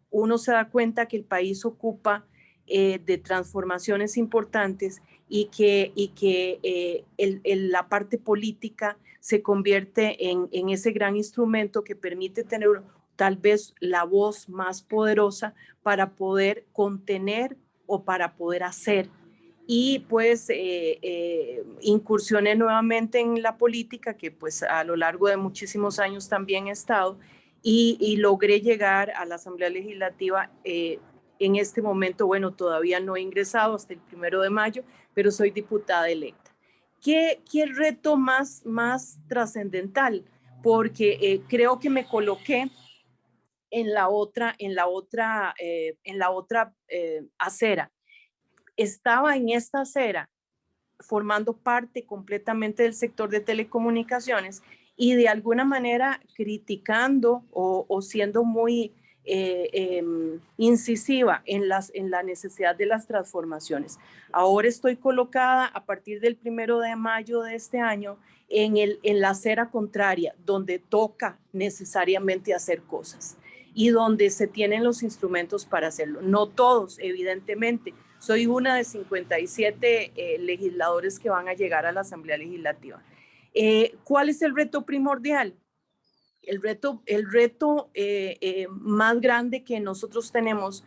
uno se da cuenta que el país ocupa de transformaciones importantes y que la parte política se convierte en ese gran instrumento que permite tener tal vez la voz más poderosa para poder contener o para poder hacer. Y pues incursioné nuevamente en la política, que pues a lo largo de muchísimos años también he estado, y logré llegar a la Asamblea Legislativa. En este momento, bueno, todavía no he ingresado hasta el 1 de mayo, pero soy diputada electa. ¿Qué reto más trascendental? Porque creo que me coloqué en la otra acera. Estaba en esta acera formando parte completamente del sector de telecomunicaciones y de alguna manera criticando o siendo muy incisiva en la necesidad de las transformaciones. Ahora estoy colocada a partir del 1 de mayo de este año en la acera contraria, donde toca necesariamente hacer cosas y donde se tienen los instrumentos para hacerlo. No todos, evidentemente. Soy una de 57 legisladores que van a llegar a la Asamblea Legislativa. ¿Cuál es el reto primordial? El reto más grande que nosotros tenemos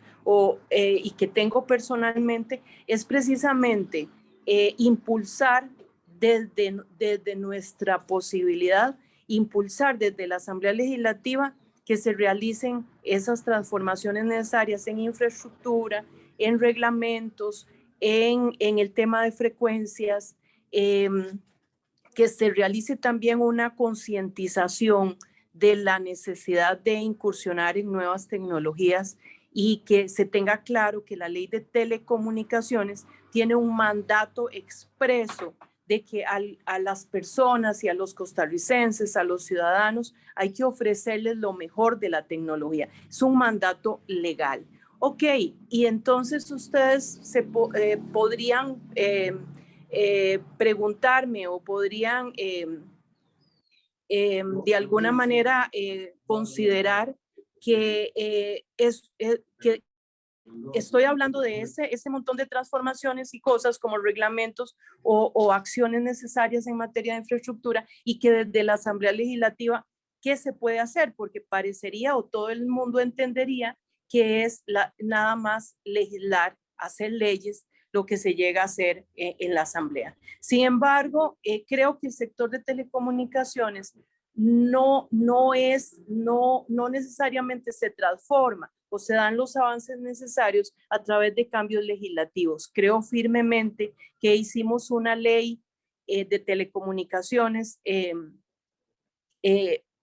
y que tengo personalmente es precisamente impulsar desde nuestra posibilidad, impulsar desde la Asamblea Legislativa que se realicen esas transformaciones necesarias en infraestructura, en reglamentos, en el tema de frecuencias, que se realice también una concientización de la necesidad de incursionar en nuevas tecnologías y que se tenga claro que la ley de telecomunicaciones tiene un mandato expreso de que a las personas y a los costarricenses, a los ciudadanos, hay que ofrecerles lo mejor de la tecnología. Es un mandato legal. Ok, y entonces ustedes podrían preguntarme o podrían de alguna manera considerar que estoy hablando de ese montón de transformaciones y cosas como reglamentos o acciones necesarias en materia de infraestructura y que desde la Asamblea Legislativa, ¿qué se puede hacer? Porque parecería o todo el mundo entendería que es nada más legislar, hacer leyes, lo que se llega a hacer en la Asamblea. Sin embargo, creo que el sector de telecomunicaciones no necesariamente se transforma o se dan los avances necesarios a través de cambios legislativos. Creo firmemente que hicimos una ley de telecomunicaciones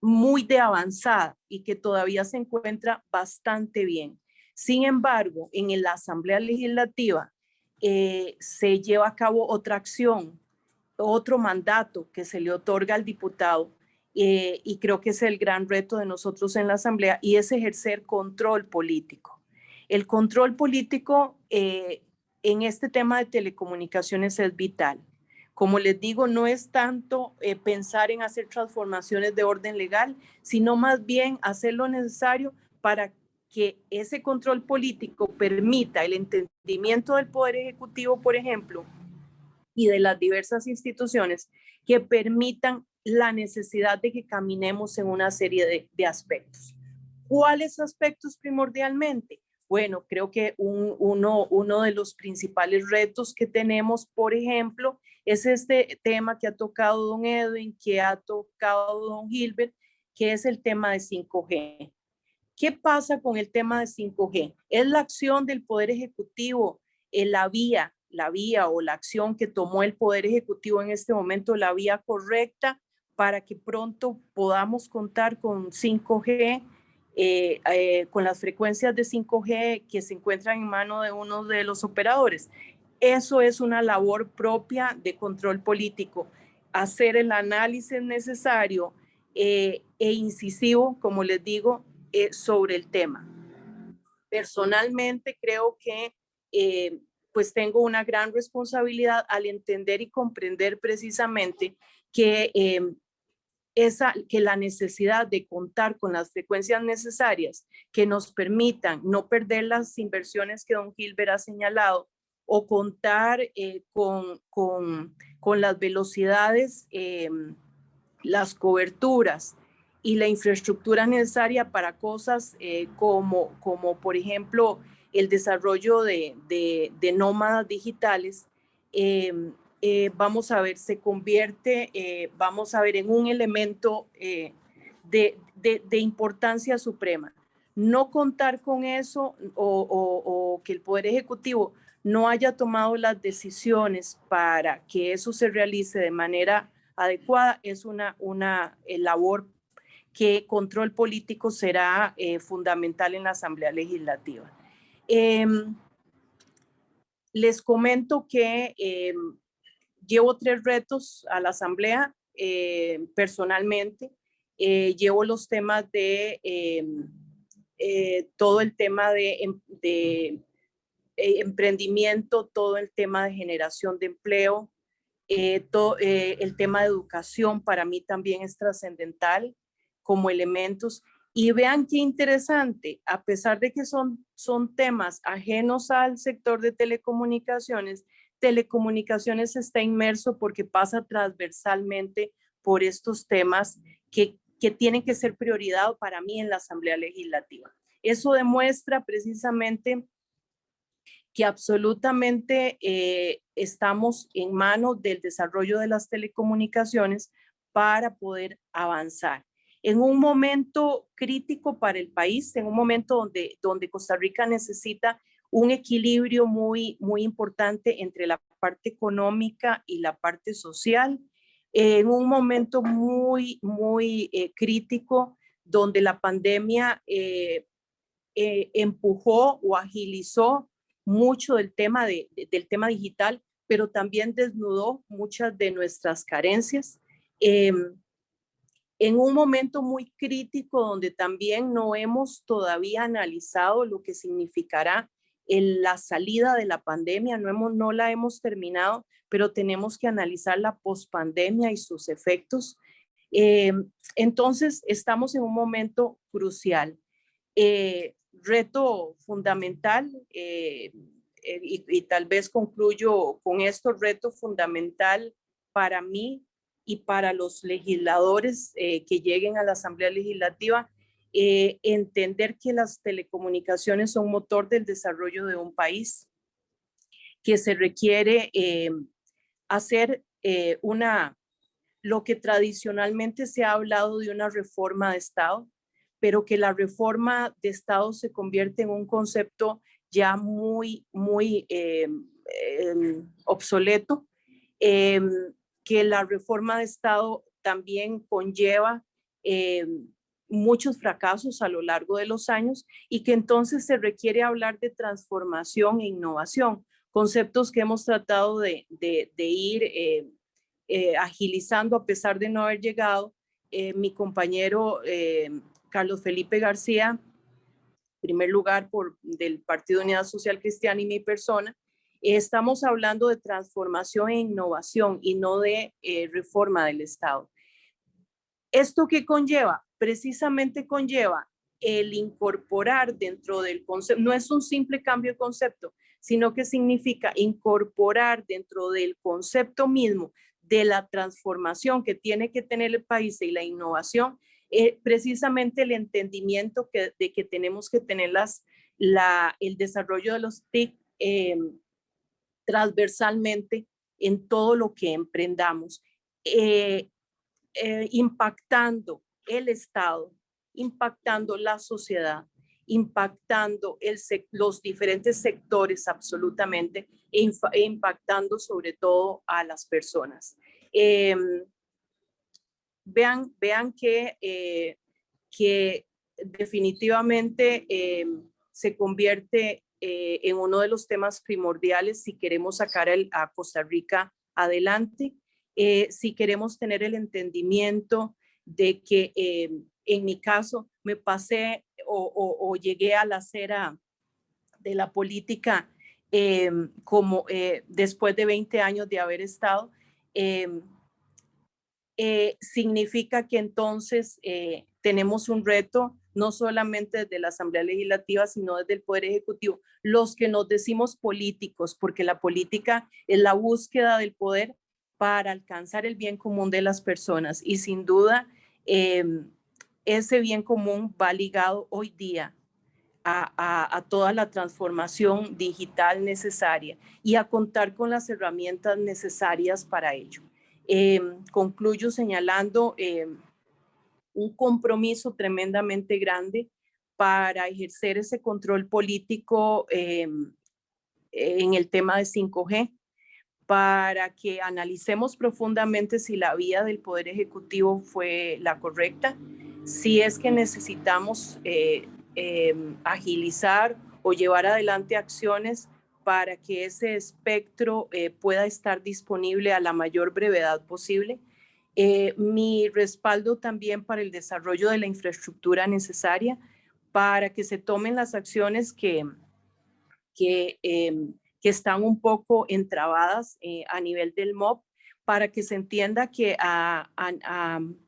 muy de avanzada y que todavía se encuentra bastante bien. Sin embargo, en la Asamblea Legislativa se lleva a cabo otra acción, otro mandato que se le otorga al diputado y creo que es el gran reto de nosotros en la Asamblea y es ejercer control político. El control político en este tema de telecomunicaciones es vital. Como les digo, no es tanto pensar en hacer transformaciones de orden legal, sino más bien hacer lo necesario para que ese control político permita el entendimiento del Poder Ejecutivo, por ejemplo, y de las diversas instituciones que permitan la necesidad de que caminemos en una serie de aspectos. ¿Cuáles aspectos primordialmente? Bueno, creo que uno de los principales retos que tenemos, por ejemplo, es este tema que ha tocado don Edwin, que ha tocado don Gilbert, que es el tema de 5G. ¿Qué pasa con el tema de 5G? Es la acción del Poder Ejecutivo, la vía o la acción que tomó el Poder Ejecutivo en este momento, la vía correcta para que pronto podamos contar con 5G con las frecuencias de 5G que se encuentran en mano de uno de los operadores. Eso es una labor propia de control político, hacer el análisis necesario e incisivo, como les digo, sobre el tema. Personalmente creo que pues tengo una gran responsabilidad al entender y comprender precisamente que que la necesidad de contar con las frecuencias necesarias que nos permitan no perder las inversiones que don Gilbert ha señalado o contar con las velocidades, las coberturas y la infraestructura necesaria para cosas como por ejemplo el desarrollo de nómadas digitales, vamos a ver, se convierte, vamos a ver, en un elemento de importancia suprema. No contar con eso o que el Poder Ejecutivo no haya tomado las decisiones para que eso se realice de manera adecuada es una labor que control político será fundamental en la Asamblea Legislativa. Les comento que llevo 3 retos a la Asamblea personalmente. Llevo los temas de todo el tema de emprendimiento, todo el tema de generación de empleo, el tema de educación para mí también es trascendental como elementos. Y vean qué interesante, a pesar de que son temas ajenos al sector de telecomunicaciones, telecomunicaciones está inmerso porque pasa transversalmente por estos temas que tienen que ser prioridad para mí en la Asamblea Legislativa. Eso demuestra precisamente que absolutamente estamos en manos del desarrollo de las telecomunicaciones para poder avanzar. En un momento crítico para el país, en un momento donde Costa Rica necesita un equilibrio muy importante entre la parte económica y la parte social, en un momento muy crítico donde la pandemia empujó o agilizó mucho del tema digital, pero también desnudó muchas de nuestras carencias. En un momento muy crítico donde también no hemos todavía analizado lo que significará la salida de la pandemia, no la hemos terminado, pero tenemos que analizar la pospandemia y sus efectos. Entonces, estamos en un momento crucial. Reto fundamental, y tal vez concluyo con esto, reto fundamental para mí y para los legisladores que lleguen a la Asamblea Legislativa, entender que las telecomunicaciones son motor del desarrollo de un país, que se requiere hacer lo que tradicionalmente se ha hablado de una reforma de Estado, pero que la reforma de Estado se convierte en un concepto ya muy obsoleto, que la reforma de Estado también conlleva muchos fracasos a lo largo de los años y que entonces se requiere hablar de transformación e innovación, conceptos que hemos tratado de ir agilizando a pesar de no haber llegado. Mi compañero Carlos Felipe García, en primer lugar del Partido Unidad Social Cristiana y mi persona, estamos hablando de transformación e innovación y no de reforma del Estado. ¿Esto qué conlleva? Precisamente conlleva el incorporar dentro del concepto, no es un simple cambio de concepto, sino que significa incorporar dentro del concepto mismo de la transformación que tiene que tener el país y la innovación, precisamente el entendimiento de que tenemos que tener el desarrollo de los TIC transversalmente en todo lo que emprendamos, impactando el Estado, impactando la sociedad, impactando los diferentes sectores absolutamente e impactando sobre todo a las personas. Vean que definitivamente se convierte en uno de los temas primordiales si queremos sacar a Costa Rica adelante, si queremos tener el entendimiento de que en mi caso me pasé o llegué a la acera de la política como después de 20 años de haber estado, significa que entonces tenemos un reto, no solamente desde la Asamblea Legislativa, sino desde el Poder Ejecutivo, los que nos decimos políticos, porque la política es la búsqueda del poder para alcanzar el bien común de las personas. Y sin duda, ese bien común va ligado hoy día a toda la transformación digital necesaria y a contar con las herramientas necesarias para ello. Concluyo señalando un compromiso tremendamente grande para ejercer ese control político en el tema de 5G, para que analicemos profundamente si la vía del Poder Ejecutivo fue la correcta, si es que necesitamos agilizar o llevar adelante acciones para que ese espectro pueda estar disponible a la mayor brevedad posible. Mi respaldo también para el desarrollo de la infraestructura necesaria para que se tomen las acciones que están un poco entrabadas a nivel del MOP, para que se entienda que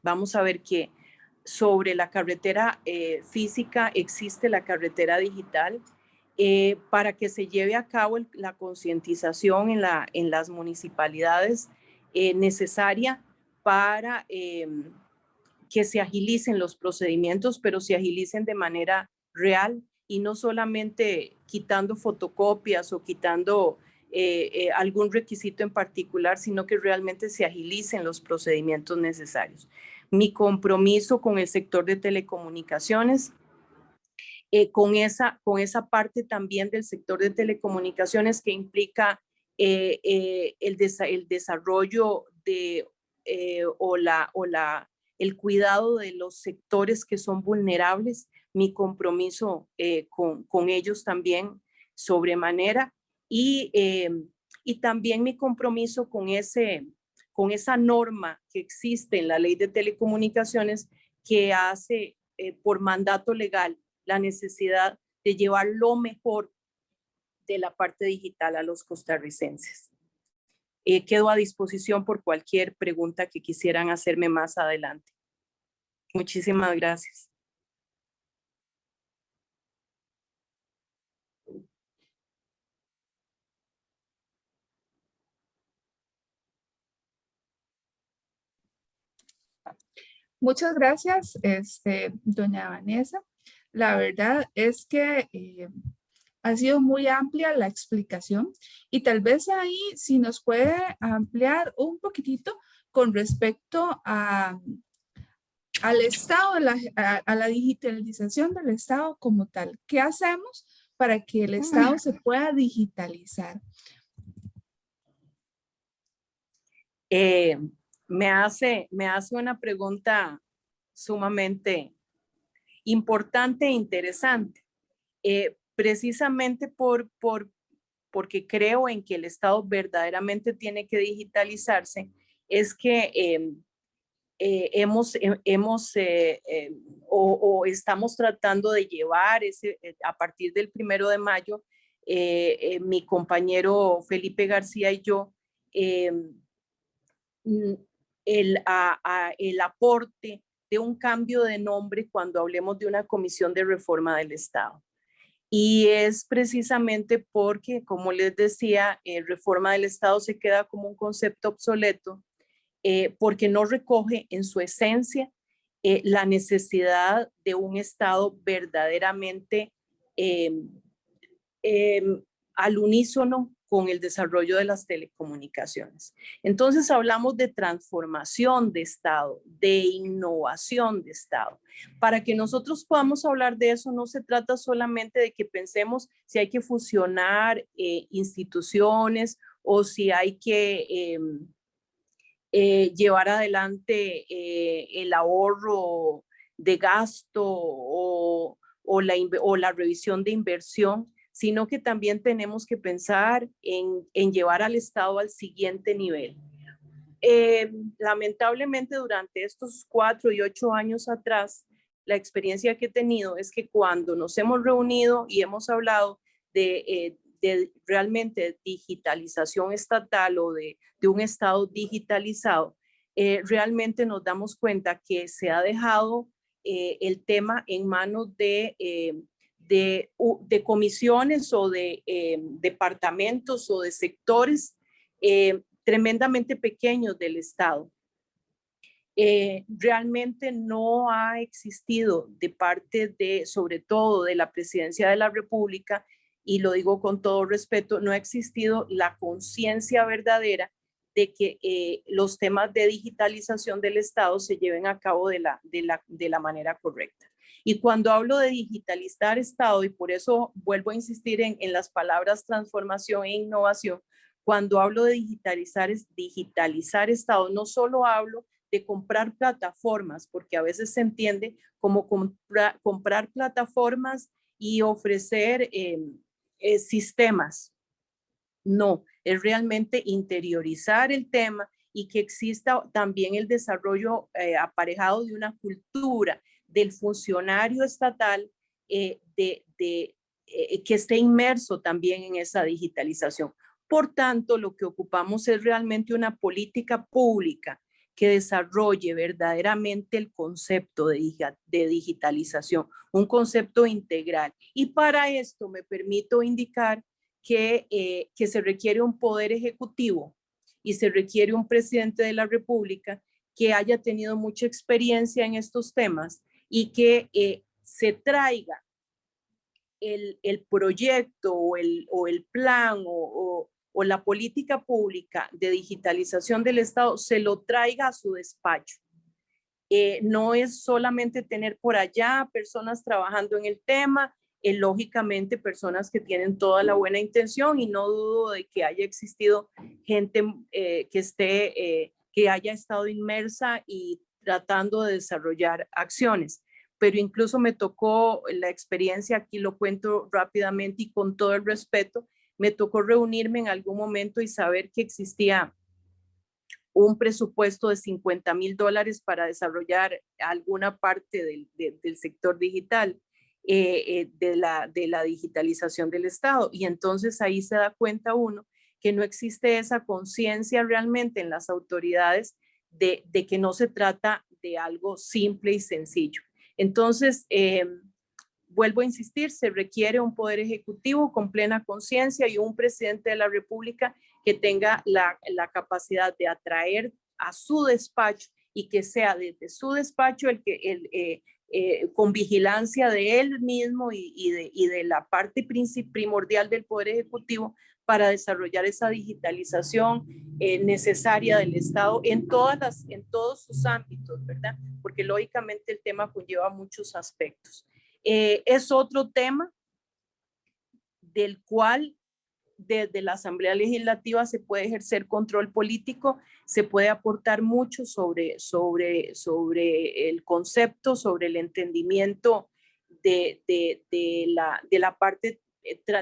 vamos a ver que sobre la carretera física existe la carretera digital, para que se lleve a cabo la concientización en las municipalidades necesaria para que se agilicen los procedimientos, pero se agilicen de manera real y no solamente quitando fotocopias o quitando algún requisito en particular, sino que realmente se agilicen los procedimientos necesarios. Mi compromiso con el sector de telecomunicaciones, con esa parte también del sector de telecomunicaciones que implica el desarrollo de el cuidado de los sectores que son vulnerables, mi compromiso con ellos también sobremanera, y también mi compromiso con esa norma que existe en la Ley de Telecomunicaciones que hace por mandato legal la necesidad de llevar lo mejor de la parte digital a los costarricenses. Quedo a disposición por cualquier pregunta que quisieran hacerme más adelante. Muchísimas gracias. Muchas gracias, doña Vanessa. La verdad es que ha sido muy amplia la explicación y tal vez ahí si nos puede ampliar un poquitito con respecto al Estado, a la digitalización del Estado como tal. ¿Qué hacemos para que el Estado se pueda digitalizar? Me hace una pregunta sumamente importante e interesante. Precisamente porque creo en que el Estado verdaderamente tiene que digitalizarse, es que estamos tratando de llevar a partir del 1 de mayo, mi compañero Felipe García y yo, el aporte de un cambio de nombre cuando hablemos de una comisión de reforma del Estado. Y es precisamente porque, como les decía, reforma del Estado se queda como un concepto obsoleto, porque no recoge en su esencia la necesidad de un Estado verdaderamente al unísono con el desarrollo de las telecomunicaciones. Entonces hablamos de transformación de Estado, de innovación de Estado. Para que nosotros podamos hablar de eso, no se trata solamente de que pensemos si hay que fusionar instituciones o si hay que llevar adelante el ahorro de gasto o la revisión de inversión, sino que también tenemos que pensar en llevar al Estado al siguiente nivel. Lamentablemente durante estos 4 y 8 años atrás, la experiencia que he tenido es que cuando nos hemos reunido y hemos hablado de realmente digitalización estatal o de un Estado digitalizado, realmente nos damos cuenta que se ha dejado el tema en manos de comisiones o de departamentos o de sectores tremendamente pequeños del Estado. Realmente no ha existido de parte de, sobre todo de la Presidencia de la República, y lo digo con todo respeto, no ha existido la conciencia verdadera de que los temas de digitalización del Estado se lleven a cabo de la manera correcta. Y cuando hablo de digitalizar Estado, y por eso vuelvo a insistir en las palabras transformación e innovación, cuando hablo de digitalizar Estado, no solo hablo de comprar plataformas, porque a veces se entiende como comprar plataformas y ofrecer sistemas. No, es realmente interiorizar el tema y que exista también el desarrollo aparejado de una cultura del funcionario estatal que esté inmerso también en esa digitalización. Por tanto, lo que ocupamos es realmente una política pública que desarrolle verdaderamente el concepto de digitalización, un concepto integral. Y para esto me permito indicar que se requiere un poder ejecutivo y se requiere un presidente de la República que haya tenido mucha experiencia en estos temas y que se traiga el proyecto o el plan o la política pública de digitalización del Estado, se lo traiga a su despacho. No es solamente tener por allá personas trabajando en el tema, lógicamente personas que tienen toda la buena intención, y no dudo de que haya existido gente que haya estado inmersa y tratando de desarrollar acciones. Pero incluso me tocó la experiencia, aquí lo cuento rápidamente y con todo el respeto, me tocó reunirme en algún momento y saber que existía un presupuesto de $50,000 para desarrollar alguna parte del sector digital, de la digitalización del Estado. Y entonces ahí se da cuenta uno que no existe esa conciencia realmente en las autoridades de que no se trata de algo simple y sencillo. Entonces, vuelvo a insistir, se requiere un poder ejecutivo con plena conciencia y un presidente de la República que tenga la capacidad de atraer a su despacho y que sea desde su despacho con vigilancia de él mismo y de la parte primordial del poder ejecutivo para desarrollar esa digitalización necesaria del Estado en todos sus ámbitos, ¿verdad? Porque lógicamente el tema conlleva muchos aspectos. Es otro tema del cual desde la Asamblea Legislativa se puede ejercer control político, se puede aportar mucho sobre el concepto, sobre el entendimiento de la parte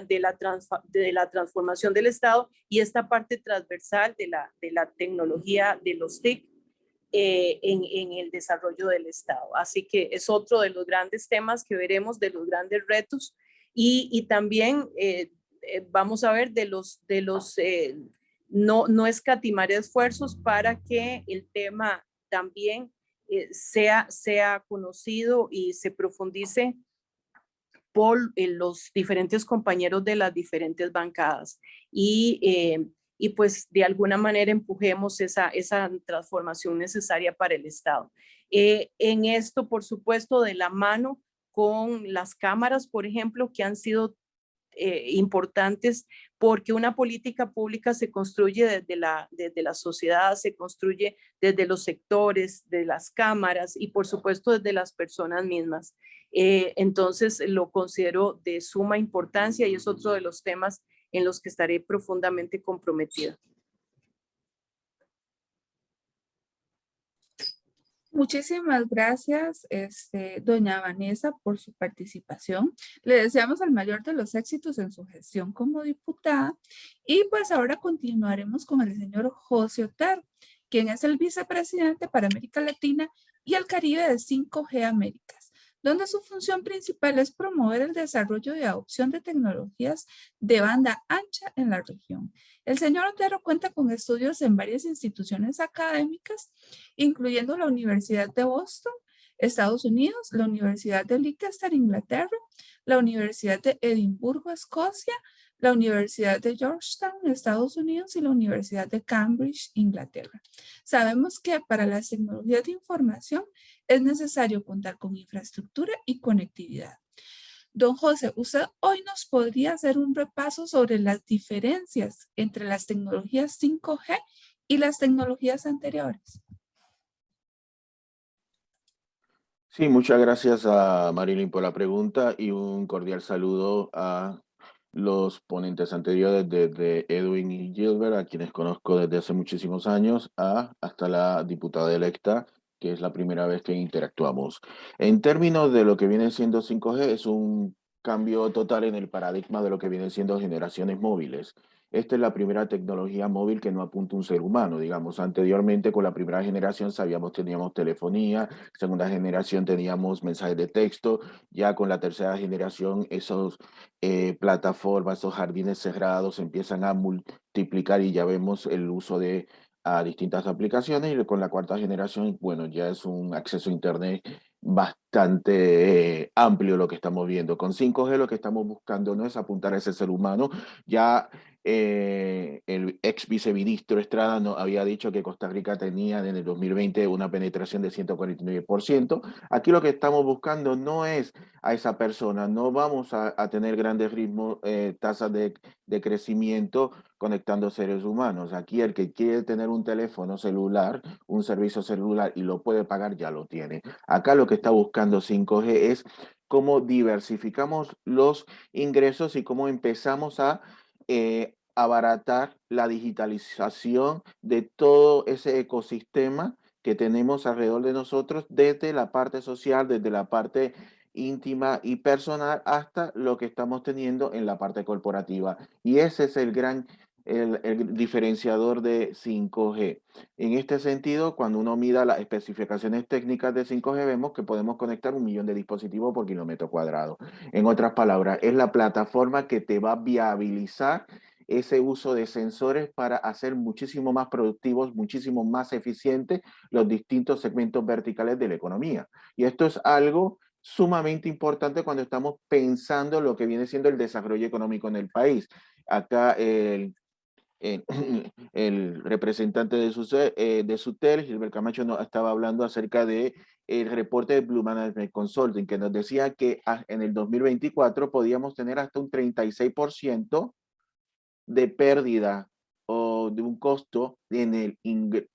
de la transformación del Estado y esta parte transversal de la tecnología de los TIC en el desarrollo del Estado. Así que es otro de los grandes temas que veremos, de los grandes retos y también vamos a ver no escatimar esfuerzos para que el tema también sea conocido y se profundice por los diferentes compañeros de las diferentes bancadas y pues de alguna manera empujemos esa transformación necesaria para el Estado. En esto, por supuesto, de la mano con las cámaras, por ejemplo, que han sido importantes porque una política pública se construye desde la sociedad, se construye desde los sectores, de las cámaras y por supuesto desde las personas mismas. Entonces lo considero de suma importancia y es otro de los temas en los que estaré profundamente comprometida. Muchísimas gracias, doña Vanessa, por su participación. Le deseamos el mayor de los éxitos en su gestión como diputada. Y pues ahora continuaremos con el señor José Otero, quien es el vicepresidente para América Latina y el Caribe de 5G Américas, donde su función principal es promover el desarrollo y adopción de tecnologías de banda ancha en la región. El señor Otero cuenta con estudios en varias instituciones académicas, incluyendo la Universidad de Boston, Estados Unidos, la Universidad de Leicester, Inglaterra, la Universidad de Edimburgo, Escocia, la Universidad de Georgetown, Estados Unidos, y la Universidad de Cambridge, Inglaterra. Sabemos que para las tecnologías de información es necesario contar con infraestructura y conectividad. Don José, usted hoy nos podría hacer un repaso sobre las diferencias entre las tecnologías 5G y las tecnologías anteriores. Sí, muchas gracias a Marilyn por la pregunta y un cordial saludo a los ponentes anteriores, desde Edwin y Gilbert, a quienes conozco desde hace muchísimos años, hasta la diputada electa, que es la primera vez que interactuamos. En términos de lo que viene siendo 5G, es un cambio total en el paradigma de lo que vienen siendo generaciones móviles. Esta es la primera tecnología móvil que no apunta a un ser humano, digamos. Anteriormente, con la primera generación, teníamos telefonía, segunda generación teníamos mensajes de texto, ya con la tercera generación, esos plataformas, esos jardines cerrados empiezan a multiplicar y ya vemos el uso de distintas aplicaciones, y con la cuarta generación, bueno, ya es un acceso a Internet bastante amplio lo que estamos viendo. Con 5G lo que estamos buscando no es apuntar a ese ser humano. Ya el ex viceministro Estrada nos había dicho que Costa Rica tenía en el 2020 una penetración de 149%. Aquí lo que estamos buscando no es a esa persona, no vamos a tener grandes ritmos, tasas de crecimiento conectando seres humanos. Aquí el que quiere tener un teléfono celular, un servicio celular y lo puede pagar, ya lo tiene. Acá lo que está buscando 5G es cómo diversificamos los ingresos y cómo empezamos a abaratar la digitalización de todo ese ecosistema que tenemos alrededor de nosotros, desde la parte social, desde la parte íntima y personal, hasta lo que estamos teniendo en la parte corporativa. Y ese es el gran el diferenciador de 5G. En este sentido, cuando uno mida las especificaciones técnicas de 5G, vemos que podemos conectar 1 millón de dispositivos por kilómetro cuadrado. En otras palabras, es la plataforma que te va a viabilizar ese uso de sensores para hacer muchísimo más productivos, muchísimo más eficientes los distintos segmentos verticales de la economía. Y esto es algo sumamente importante cuando estamos pensando lo que viene siendo el desarrollo económico en el país. Acá el representante de SUTEL, Gilbert Camacho, nos estaba hablando acerca de el reporte de Blue Management Consulting, que nos decía que en el 2024 podíamos tener hasta un 36% de pérdida o de un costo en el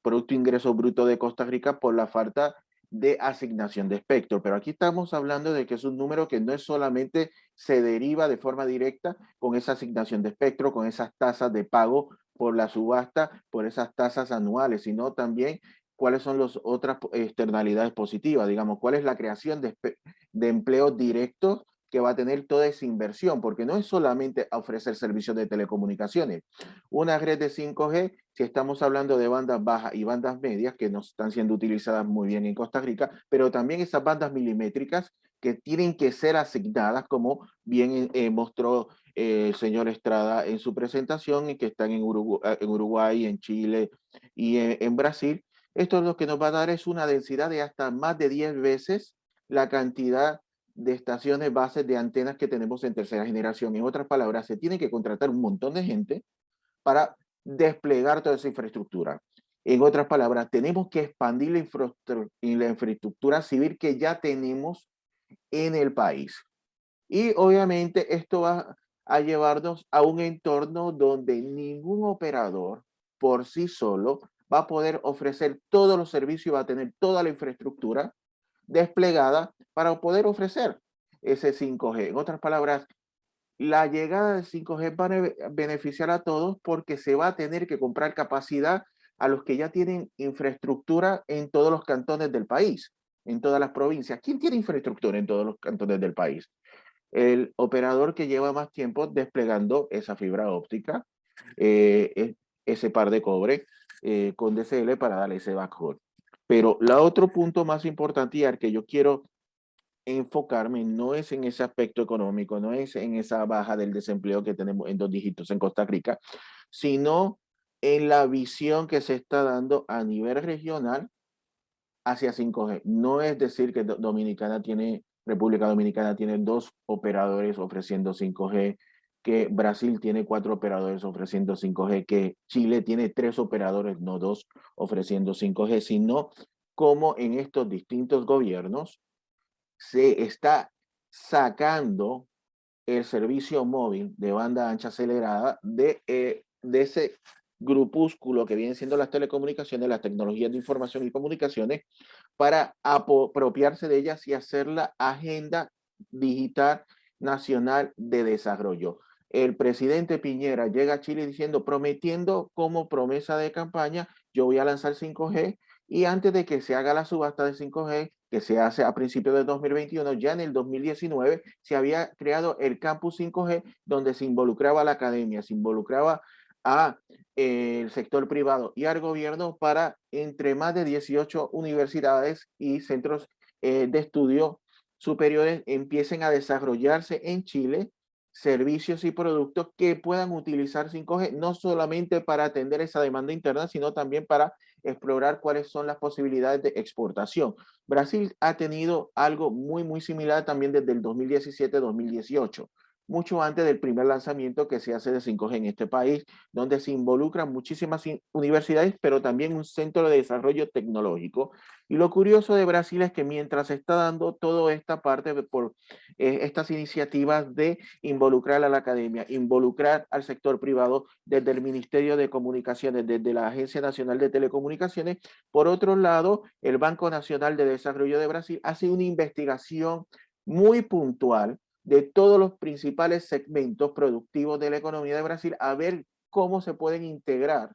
Producto Ingreso Bruto de Costa Rica por la falta de asignación de espectro. Pero aquí estamos hablando de que es un número que no es solamente se deriva de forma directa con esa asignación de espectro, con esas tasas de pago por la subasta, por esas tasas anuales, sino también cuáles son las otras externalidades positivas, digamos, cuál es la creación de empleos directos que va a tener toda esa inversión, porque no es solamente ofrecer servicios de telecomunicaciones. Una red de 5G, si estamos hablando de bandas bajas y bandas medias, que no están siendo utilizadas muy bien en Costa Rica, pero también esas bandas milimétricas que tienen que ser asignadas, como bien mostró el señor Estrada en su presentación, y que están en Uruguay, en Chile y en Brasil. Esto lo que nos va a dar es una densidad de hasta más de 10 veces la cantidad de estaciones bases de antenas que tenemos en tercera generación. En otras palabras, se tiene que contratar un montón de gente para desplegar toda esa infraestructura. En otras palabras, tenemos que expandir la infraestructura civil que ya tenemos en el país. Y obviamente esto va a llevarnos a un entorno donde ningún operador por sí solo va a poder ofrecer todos los servicios y va a tener toda la infraestructura desplegada para poder ofrecer ese 5G. En otras palabras, la llegada del 5G va a beneficiar a todos porque se va a tener que comprar capacidad a los que ya tienen infraestructura en todos los cantones del país, en todas las provincias. ¿Quién tiene infraestructura en todos los cantones del país? El operador que lleva más tiempo desplegando esa fibra óptica, ese par de cobre con DSL para darle ese backhaul. Pero el otro punto más importante y al que yo quiero enfocarme no es en ese aspecto económico, no es en esa baja del desempleo que tenemos en 2 dígitos en Costa Rica, sino en la visión que se está dando a nivel regional hacia 5G. No es decir que República Dominicana tiene 2 operadores ofreciendo 5G, que Brasil tiene 4 operadores ofreciendo 5G, que Chile tiene 3 operadores, no 2, ofreciendo 5G, sino como en estos distintos gobiernos se está sacando el servicio móvil de banda ancha acelerada de ese grupúsculo que vienen siendo las telecomunicaciones, las tecnologías de información y comunicaciones, para apropiarse de ellas y hacer la agenda digital nacional de desarrollo. El presidente Piñera llega a Chile diciendo, prometiendo como promesa de campaña, yo voy a lanzar 5G, y antes de que se haga la subasta de 5G, que se hace a principios de 2021, ya en el 2019 se había creado el Campus 5G, donde se involucraba a la academia, se involucraba a el sector privado y al gobierno para entre más de 18 universidades y centros de estudio superiores empiecen a desarrollarse en Chile servicios y productos que puedan utilizar 5G, no solamente para atender esa demanda interna, sino también para explorar cuáles son las posibilidades de exportación. Brasil ha tenido algo muy similar también desde el 2017-2018, mucho antes del primer lanzamiento que se hace de 5G en este país, donde se involucran muchísimas universidades, pero también un centro de desarrollo tecnológico. Y lo curioso de Brasil es que mientras se está dando toda esta parte por estas iniciativas de involucrar a la academia, involucrar al sector privado desde el Ministerio de Comunicaciones, desde la Agencia Nacional de Telecomunicaciones, por otro lado, el Banco Nacional de Desarrollo de Brasil hace una investigación muy puntual de todos los principales segmentos productivos de la economía de Brasil a ver cómo se pueden integrar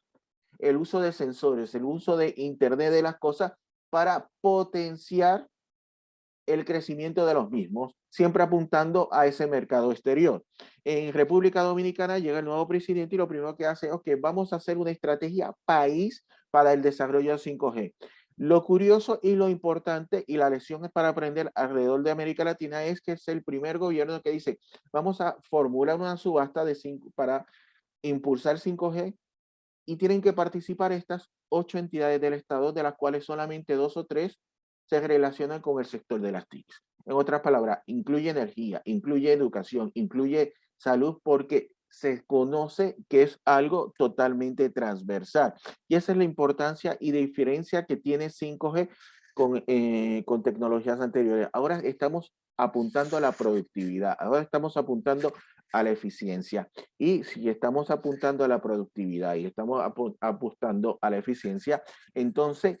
el uso de sensores, el uso de Internet de las cosas para potenciar el crecimiento de los mismos, siempre apuntando a ese mercado exterior. En República Dominicana llega el nuevo presidente y lo primero que hace es que vamos a hacer una estrategia país para el desarrollo de 5G. Lo curioso y lo importante y la lección es para aprender alrededor de América Latina es que es el primer gobierno que dice vamos a formular una subasta para impulsar 5G y tienen que participar estas 8 entidades del Estado, de las cuales solamente 2 o 3 se relacionan con el sector de las TICs. En otras palabras, incluye energía, incluye educación, incluye salud, porque se conoce que es algo totalmente transversal. Y esa es la importancia y diferencia que tiene 5G con tecnologías anteriores. Ahora estamos apuntando a la productividad, ahora estamos apuntando a la eficiencia. Y si estamos apuntando a la productividad y estamos apuntando a la eficiencia, entonces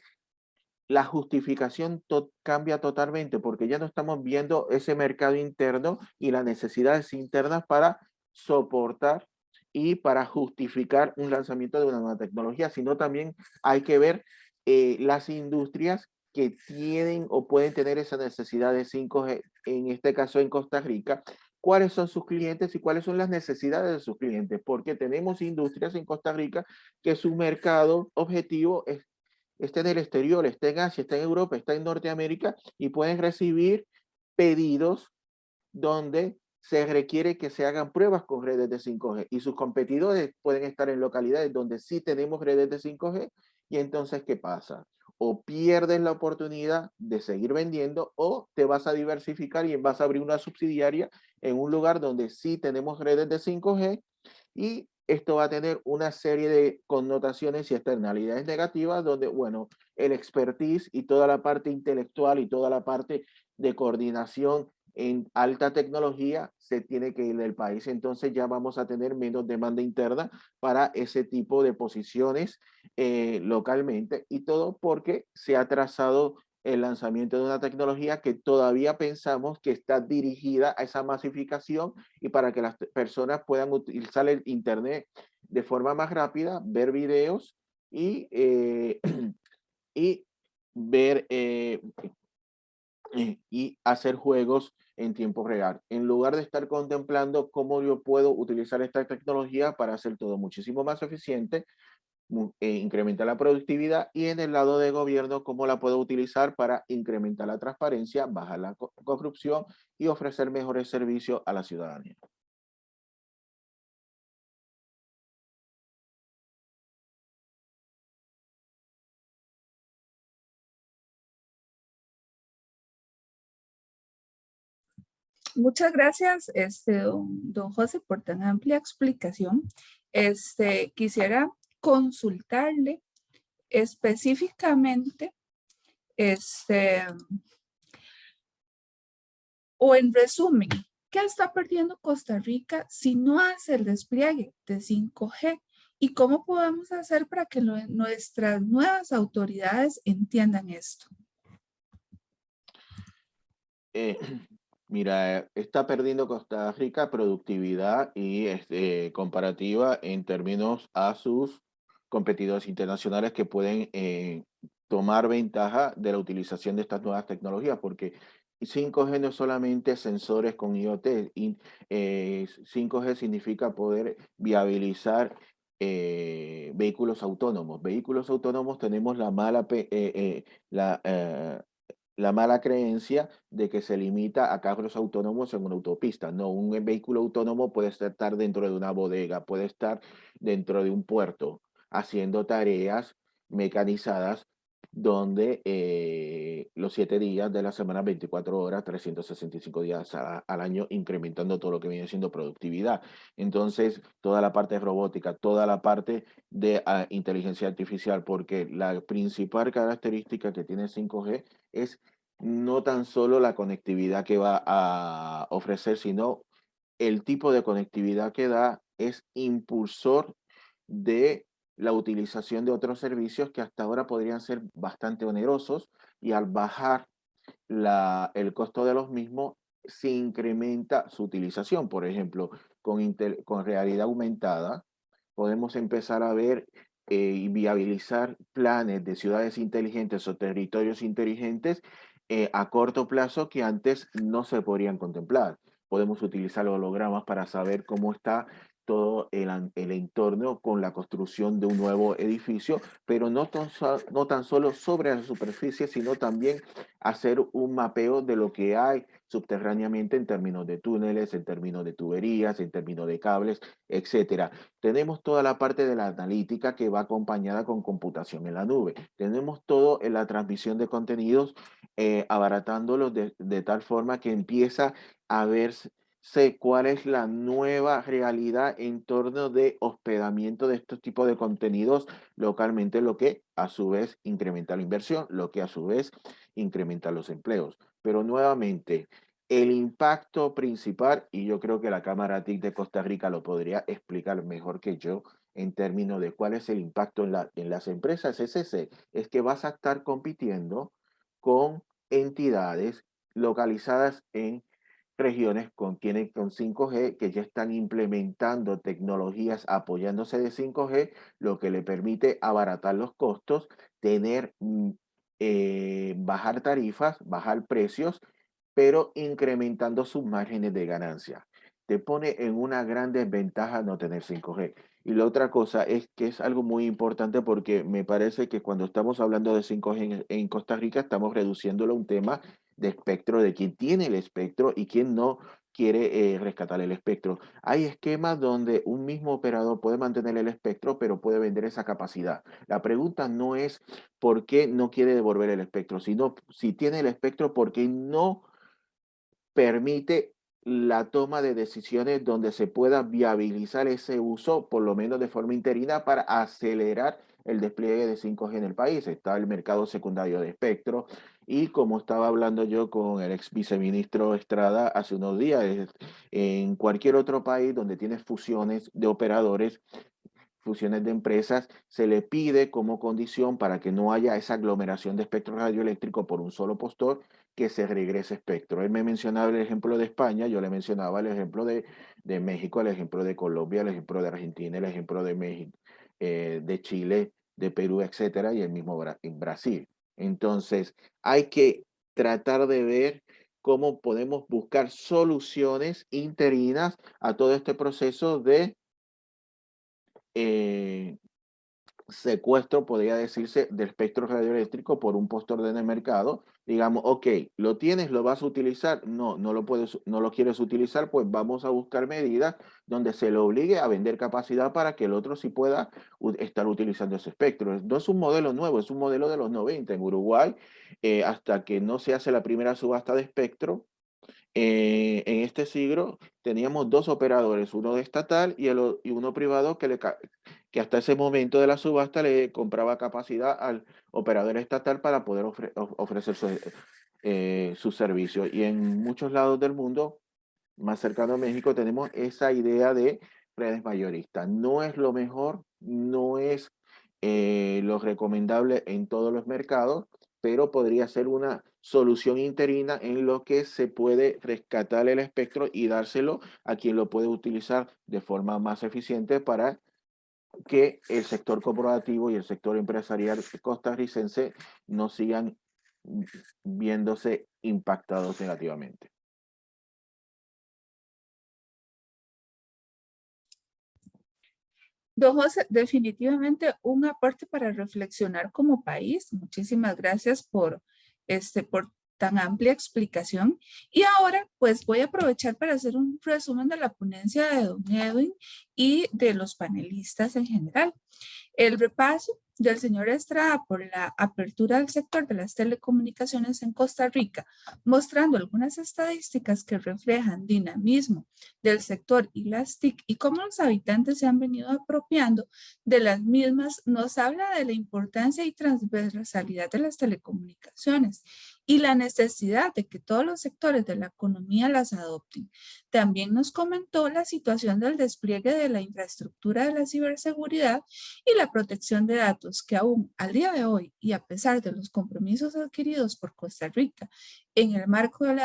la justificación cambia totalmente porque ya no estamos viendo ese mercado interno y las necesidades internas para soportar y para justificar un lanzamiento de una nueva tecnología, sino también hay que ver las industrias que tienen o pueden tener esa necesidad de 5G, en este caso en Costa Rica, cuáles son sus clientes y cuáles son las necesidades de sus clientes, porque tenemos industrias en Costa Rica que su mercado objetivo está en el exterior, está en Asia, está en Europa, está en Norteamérica y pueden recibir pedidos donde se requiere que se hagan pruebas con redes de 5G y sus competidores pueden estar en localidades donde sí tenemos redes de 5G y entonces ¿qué pasa? O pierdes la oportunidad de seguir vendiendo o te vas a diversificar y vas a abrir una subsidiaria en un lugar donde sí tenemos redes de 5G y esto va a tener una serie de connotaciones y externalidades negativas donde, bueno, el expertise y toda la parte intelectual y toda la parte de coordinación en alta tecnología se tiene que ir del país. Entonces ya vamos a tener menos demanda interna para ese tipo de posiciones localmente y todo porque se ha trazado el lanzamiento de una tecnología que todavía pensamos que está dirigida a esa masificación y para que las personas puedan utilizar el Internet de forma más rápida, ver videos y, y ver y hacer juegos en tiempo real, en lugar de estar contemplando cómo yo puedo utilizar esta tecnología para hacer todo muchísimo más eficiente, incrementar la productividad, y en el lado de gobierno, cómo la puedo utilizar para incrementar la transparencia, bajar la corrupción y ofrecer mejores servicios a la ciudadanía. Muchas gracias, don José, por tan amplia explicación. Quisiera consultarle específicamente, o en resumen, ¿qué está perdiendo Costa Rica si no hace el despliegue de 5G? ¿Y cómo podemos hacer para que nuestras nuevas autoridades entiendan esto? Mira, está perdiendo Costa Rica productividad y comparativa en términos a sus competidores internacionales que pueden tomar ventaja de la utilización de estas nuevas tecnologías, porque 5G no es solamente sensores con IoT, 5G significa poder viabilizar vehículos autónomos. Vehículos autónomos tenemos la mala creencia de que se limita a carros autónomos en una autopista. No, un vehículo autónomo puede estar dentro de una bodega, puede estar dentro de un puerto, haciendo tareas mecanizadas donde los 7 días de la semana, 24 horas, 365 días al año, incrementando todo lo que viene siendo productividad. Entonces, toda la parte robótica, toda la parte de inteligencia artificial, porque la principal característica que tiene 5G es no tan solo la conectividad que va a ofrecer, sino el tipo de conectividad que da es impulsor de la utilización de otros servicios que hasta ahora podrían ser bastante onerosos, y al bajar el costo de los mismos se incrementa su utilización. Por ejemplo, con realidad aumentada podemos empezar a ver y viabilizar planes de ciudades inteligentes o territorios inteligentes a corto plazo que antes no se podrían contemplar. Podemos utilizar hologramas para saber cómo está todo el entorno con la construcción de un nuevo edificio, pero no tan solo sobre la superficie, sino también hacer un mapeo de lo que hay subterráneamente en términos de túneles, en términos de tuberías, en términos de cables, etcétera. Tenemos toda la parte de la analítica que va acompañada con computación en la nube. Tenemos todo en la transmisión de contenidos, abaratándolos de tal forma que empieza a verse cuál es la nueva realidad en torno de hospedamiento de estos tipos de contenidos localmente, lo que a su vez incrementa la inversión, lo que a su vez incrementa los empleos. Pero nuevamente, el impacto principal, y yo creo que la Cámara TIC de Costa Rica lo podría explicar mejor que yo en términos de cuál es el impacto en las empresas, es ese, es que vas a estar compitiendo con entidades localizadas en regiones con 5G que ya están implementando tecnologías apoyándose de 5G, lo que le permite abaratar los costos, bajar tarifas, bajar precios, pero incrementando sus márgenes de ganancia. Te pone en una gran desventaja no tener 5G. Y la otra cosa es que es algo muy importante, porque me parece que cuando estamos hablando de 5G en Costa Rica, estamos reduciéndolo a un tema de espectro, de quién tiene el espectro y quién no quiere rescatar el espectro. Hay esquemas donde un mismo operador puede mantener el espectro, pero puede vender esa capacidad. La pregunta no es por qué no quiere devolver el espectro, sino si tiene el espectro, por qué no permite la toma de decisiones donde se pueda viabilizar ese uso, por lo menos de forma interina, para acelerar el despliegue de 5G en el país. Está el mercado secundario de espectro, y como estaba hablando yo con el ex viceministro Estrada hace unos días, en cualquier otro país donde tienes fusiones de operadores, fusiones de empresas, se le pide como condición para que no haya esa aglomeración de espectro radioeléctrico por un solo postor, que se regrese espectro. Él me mencionaba el ejemplo de España, yo le mencionaba el ejemplo de México, el ejemplo de Colombia, el ejemplo de Argentina, el ejemplo de México, de Chile, de Perú, etcétera, y el mismo en Brasil. Entonces, hay que tratar de ver cómo podemos buscar soluciones interinas a todo este proceso de secuestro, podría decirse, del espectro radioeléctrico por un postor en el mercado. Digamos, ok, lo tienes, lo vas a utilizar, no lo quieres utilizar, pues vamos a buscar medidas donde se lo obligue a vender capacidad para que el otro sí pueda estar utilizando ese espectro. No es un modelo nuevo, es un modelo de los 90 en Uruguay, hasta que no se hace la primera subasta de espectro. En este siglo teníamos dos operadores, uno estatal y uno privado que hasta ese momento de la subasta le compraba capacidad al operador estatal para poder ofrecer su servicio. Y en muchos lados del mundo, más cercano a México, tenemos esa idea de redes mayoristas. No es lo mejor, no es lo recomendable en todos los mercados, pero podría ser una solución interina en lo que se puede rescatar el espectro y dárselo a quien lo puede utilizar de forma más eficiente para que el sector corporativo y el sector empresarial costarricense no sigan viéndose impactados negativamente. Don José, definitivamente un aporte para reflexionar como país. Muchísimas gracias por tan amplia explicación. Y ahora, pues voy a aprovechar para hacer un resumen de la ponencia de don Edwin y de los panelistas en general. El repaso del señor Estrada por la apertura del sector de las telecomunicaciones en Costa Rica, mostrando algunas estadísticas que reflejan dinamismo del sector y las TIC y cómo los habitantes se han venido apropiando de las mismas, nos habla de la importancia y transversalidad de las telecomunicaciones y la necesidad de que todos los sectores de la economía las adopten. También nos comentó la situación del despliegue de la infraestructura de la ciberseguridad y la protección de datos que aún al día de hoy y a pesar de los compromisos adquiridos por Costa Rica en el marco de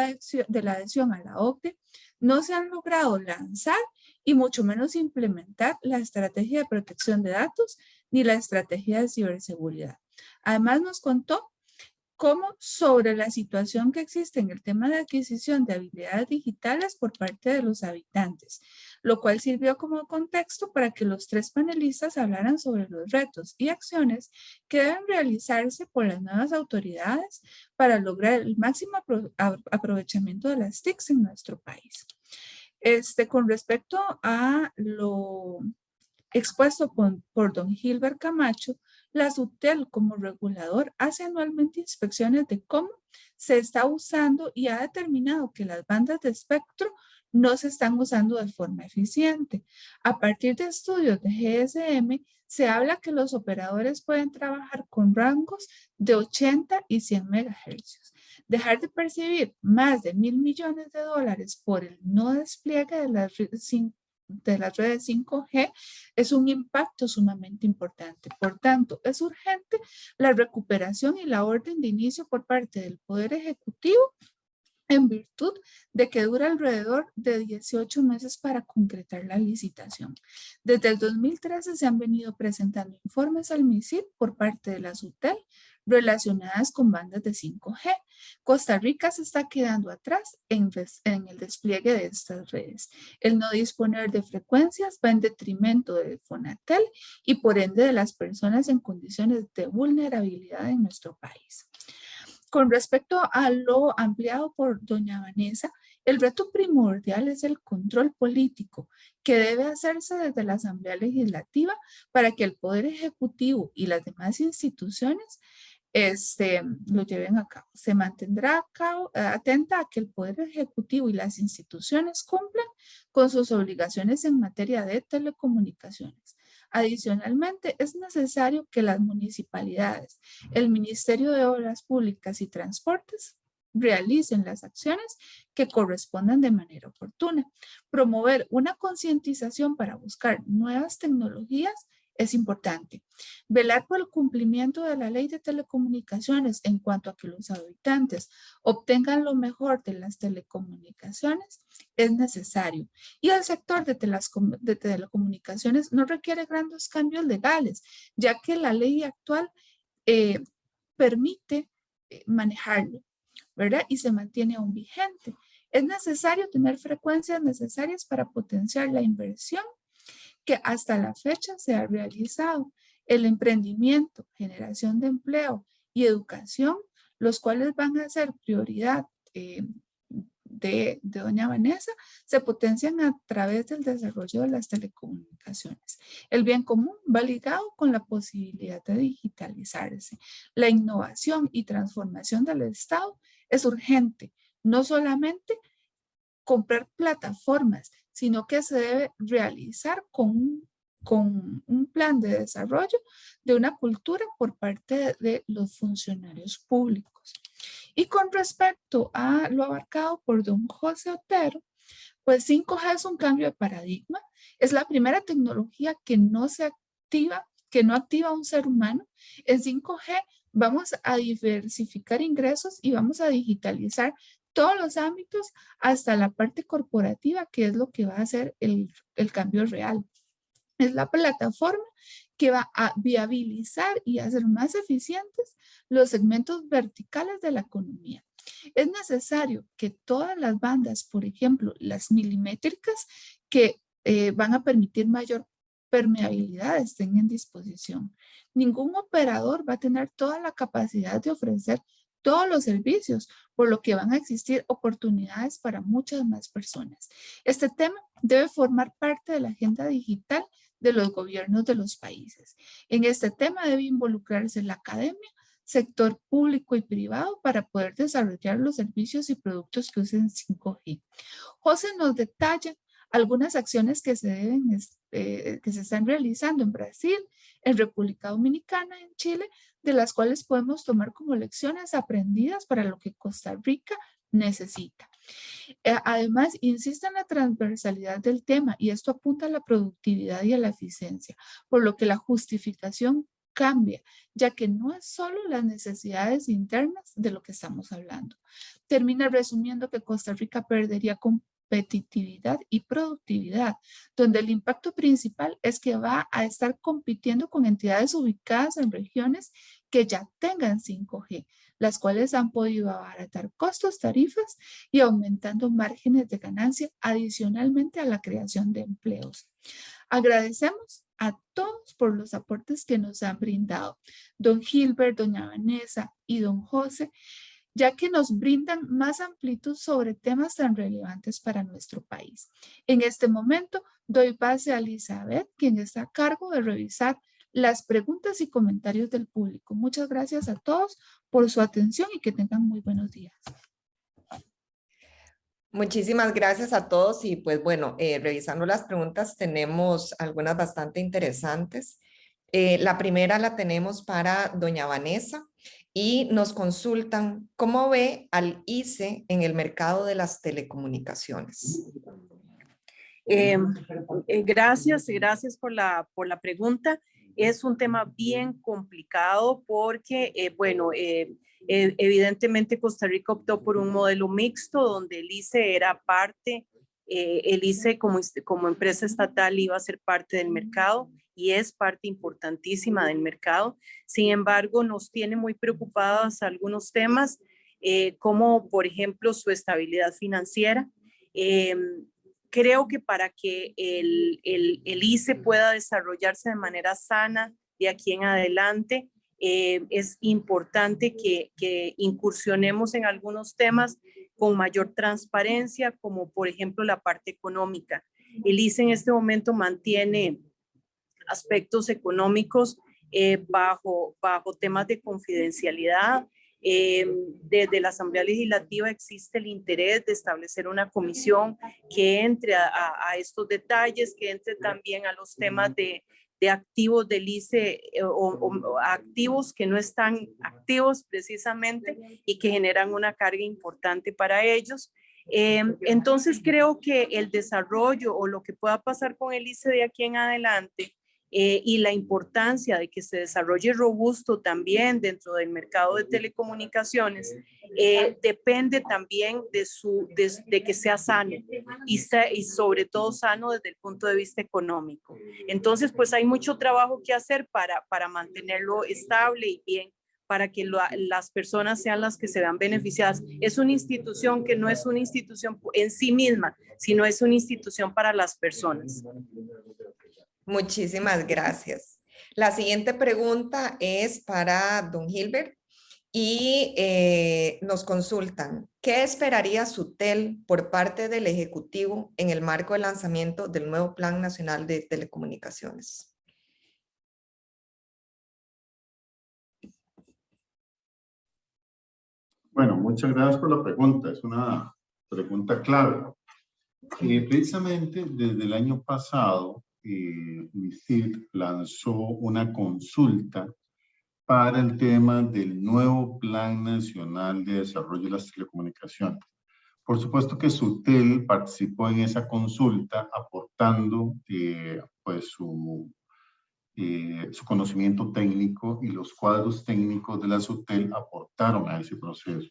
la adhesión a la OCDE, no se han logrado lanzar y mucho menos implementar la estrategia de protección de datos ni la estrategia de ciberseguridad. Además nos contó cómo sobre la situación que existe en el tema de adquisición de habilidades digitales por parte de los habitantes, lo cual sirvió como contexto para que los tres panelistas hablaran sobre los retos y acciones que deben realizarse por las nuevas autoridades para lograr el máximo aprovechamiento de las TICs en nuestro país. Con respecto a lo expuesto por don Gilbert Camacho, la SUTEL como regulador hace anualmente inspecciones de cómo se está usando y ha determinado que las bandas de espectro no se están usando de forma eficiente. A partir de estudios de GSM, se habla que los operadores pueden trabajar con rangos de 80 y 100 MHz. Dejar de percibir más de $1.000 millones por el no despliegue de las redes 5G es un impacto sumamente importante. Por tanto, es urgente la recuperación y la orden de inicio por parte del Poder Ejecutivo en virtud de que dura alrededor de 18 meses para concretar la licitación. Desde el 2013 se han venido presentando informes al MISID por parte de la SUTEL relacionadas con bandas de 5G. Costa Rica se está quedando atrás en el despliegue de estas redes. El no disponer de frecuencias va en detrimento de Fonatel y por ende de las personas en condiciones de vulnerabilidad en nuestro país. Con respecto a lo ampliado por doña Vanessa, el reto primordial es el control político que debe hacerse desde la Asamblea Legislativa para que el Poder Ejecutivo y las demás instituciones lo lleven a cabo. Se mantendrá atenta a que el Poder Ejecutivo y las instituciones cumplan con sus obligaciones en materia de telecomunicaciones. Adicionalmente, es necesario que las municipalidades, el Ministerio de Obras Públicas y Transportes realicen las acciones que correspondan de manera oportuna. Promover una concientización para buscar nuevas tecnologías es importante. Velar por el cumplimiento de la ley de telecomunicaciones en cuanto a que los habitantes obtengan lo mejor de las telecomunicaciones es necesario. Y el sector de telecomunicaciones no requiere grandes cambios legales, ya que la ley actual permite manejarlo, ¿verdad? Y se mantiene aún vigente. Es necesario tener frecuencias necesarias para potenciar la inversión que hasta la fecha se ha realizado, el emprendimiento, generación de empleo y educación, los cuales van a ser prioridad de doña Vanessa, se potencian a través del desarrollo de las telecomunicaciones. El bien común va ligado con la posibilidad de digitalizarse. La innovación y transformación del Estado es urgente, no solamente comprar plataformas, sino que se debe realizar con un plan de desarrollo de una cultura por parte de los funcionarios públicos. Y con respecto a lo abarcado por don José Otero, pues 5G es un cambio de paradigma. Es la primera tecnología que no activa a un ser humano. En 5G vamos a diversificar ingresos y vamos a digitalizar todos los ámbitos hasta la parte corporativa, que es lo que va a hacer el cambio real. Es la plataforma que va a viabilizar y hacer más eficientes los segmentos verticales de la economía. Es necesario que todas las bandas, por ejemplo, las milimétricas, que van a permitir mayor permeabilidad, estén en disposición. Ningún operador va a tener toda la capacidad de ofrecer todos los servicios, por lo que van a existir oportunidades para muchas más personas. Este tema debe formar parte de la agenda digital de los gobiernos de los países. En este tema debe involucrarse la academia, sector público y privado para poder desarrollar los servicios y productos que usen 5G. José nos detalla algunas acciones que se están realizando en Brasil, en República Dominicana, en Chile, de las cuales podemos tomar como lecciones aprendidas para lo que Costa Rica necesita. Además, insiste en la transversalidad del tema y esto apunta a la productividad y a la eficiencia, por lo que la justificación cambia, ya que no es solo las necesidades internas de lo que estamos hablando. Termina resumiendo que Costa Rica perdería competitividad y productividad, donde el impacto principal es que va a estar compitiendo con entidades ubicadas en regiones que ya tengan 5G, las cuales han podido abaratar costos, tarifas y aumentando márgenes de ganancia adicionalmente a la creación de empleos. Agradecemos a todos por los aportes que nos han brindado, don Gilbert, doña Vanessa y don José, ya que nos brindan más amplitud sobre temas tan relevantes para nuestro país. En este momento doy pase a Elizabeth, quien está a cargo de revisar las preguntas y comentarios del público. Muchas gracias a todos por su atención y que tengan muy buenos días. Muchísimas gracias a todos y pues bueno, revisando las preguntas tenemos algunas bastante interesantes. La primera la tenemos para doña Vanessa y nos consultan cómo ve al ICE en el mercado de las telecomunicaciones. Gracias por la pregunta. Es un tema bien complicado porque, evidentemente Costa Rica optó por un modelo mixto donde el ICE era parte, el ICE como empresa estatal iba a ser parte del mercado y es parte importantísima del mercado. Sin embargo, nos tiene muy preocupadas algunos temas, como por ejemplo su estabilidad financiera. Creo que para que el ICE pueda desarrollarse de manera sana de aquí en adelante, es importante que incursionemos en algunos temas con mayor transparencia, como por ejemplo la parte económica. El ICE en este momento mantiene aspectos económicos bajo temas de confidencialidad. Desde la Asamblea Legislativa existe el interés de establecer una comisión que entre a estos detalles, que entre también a los temas de activos del ICE o activos que no están activos precisamente y que generan una carga importante para ellos. Entonces creo que el desarrollo o lo que pueda pasar con el ICE de aquí en adelante y la importancia de que se desarrolle robusto también dentro del mercado de telecomunicaciones, depende también de que sea sano y sobre todo sano desde el punto de vista económico. Entonces, pues hay mucho trabajo que hacer para mantenerlo estable y bien, para que las personas sean las que se vean beneficiadas. Es una institución que no es una institución en sí misma, sino es una institución para las personas. Muchísimas gracias. La siguiente pregunta es para don Gilbert y nos consultan, ¿qué esperaría SUTEL por parte del Ejecutivo en el marco del lanzamiento del nuevo Plan Nacional de Telecomunicaciones? Bueno, muchas gracias por la pregunta. Es una pregunta clave. Precisamente desde el año pasado, MICIT lanzó una consulta para el tema del nuevo Plan Nacional de Desarrollo de las Telecomunicaciones. Por supuesto que SUTEL participó en esa consulta aportando pues su conocimiento técnico, y los cuadros técnicos de la SUTEL aportaron a ese proceso.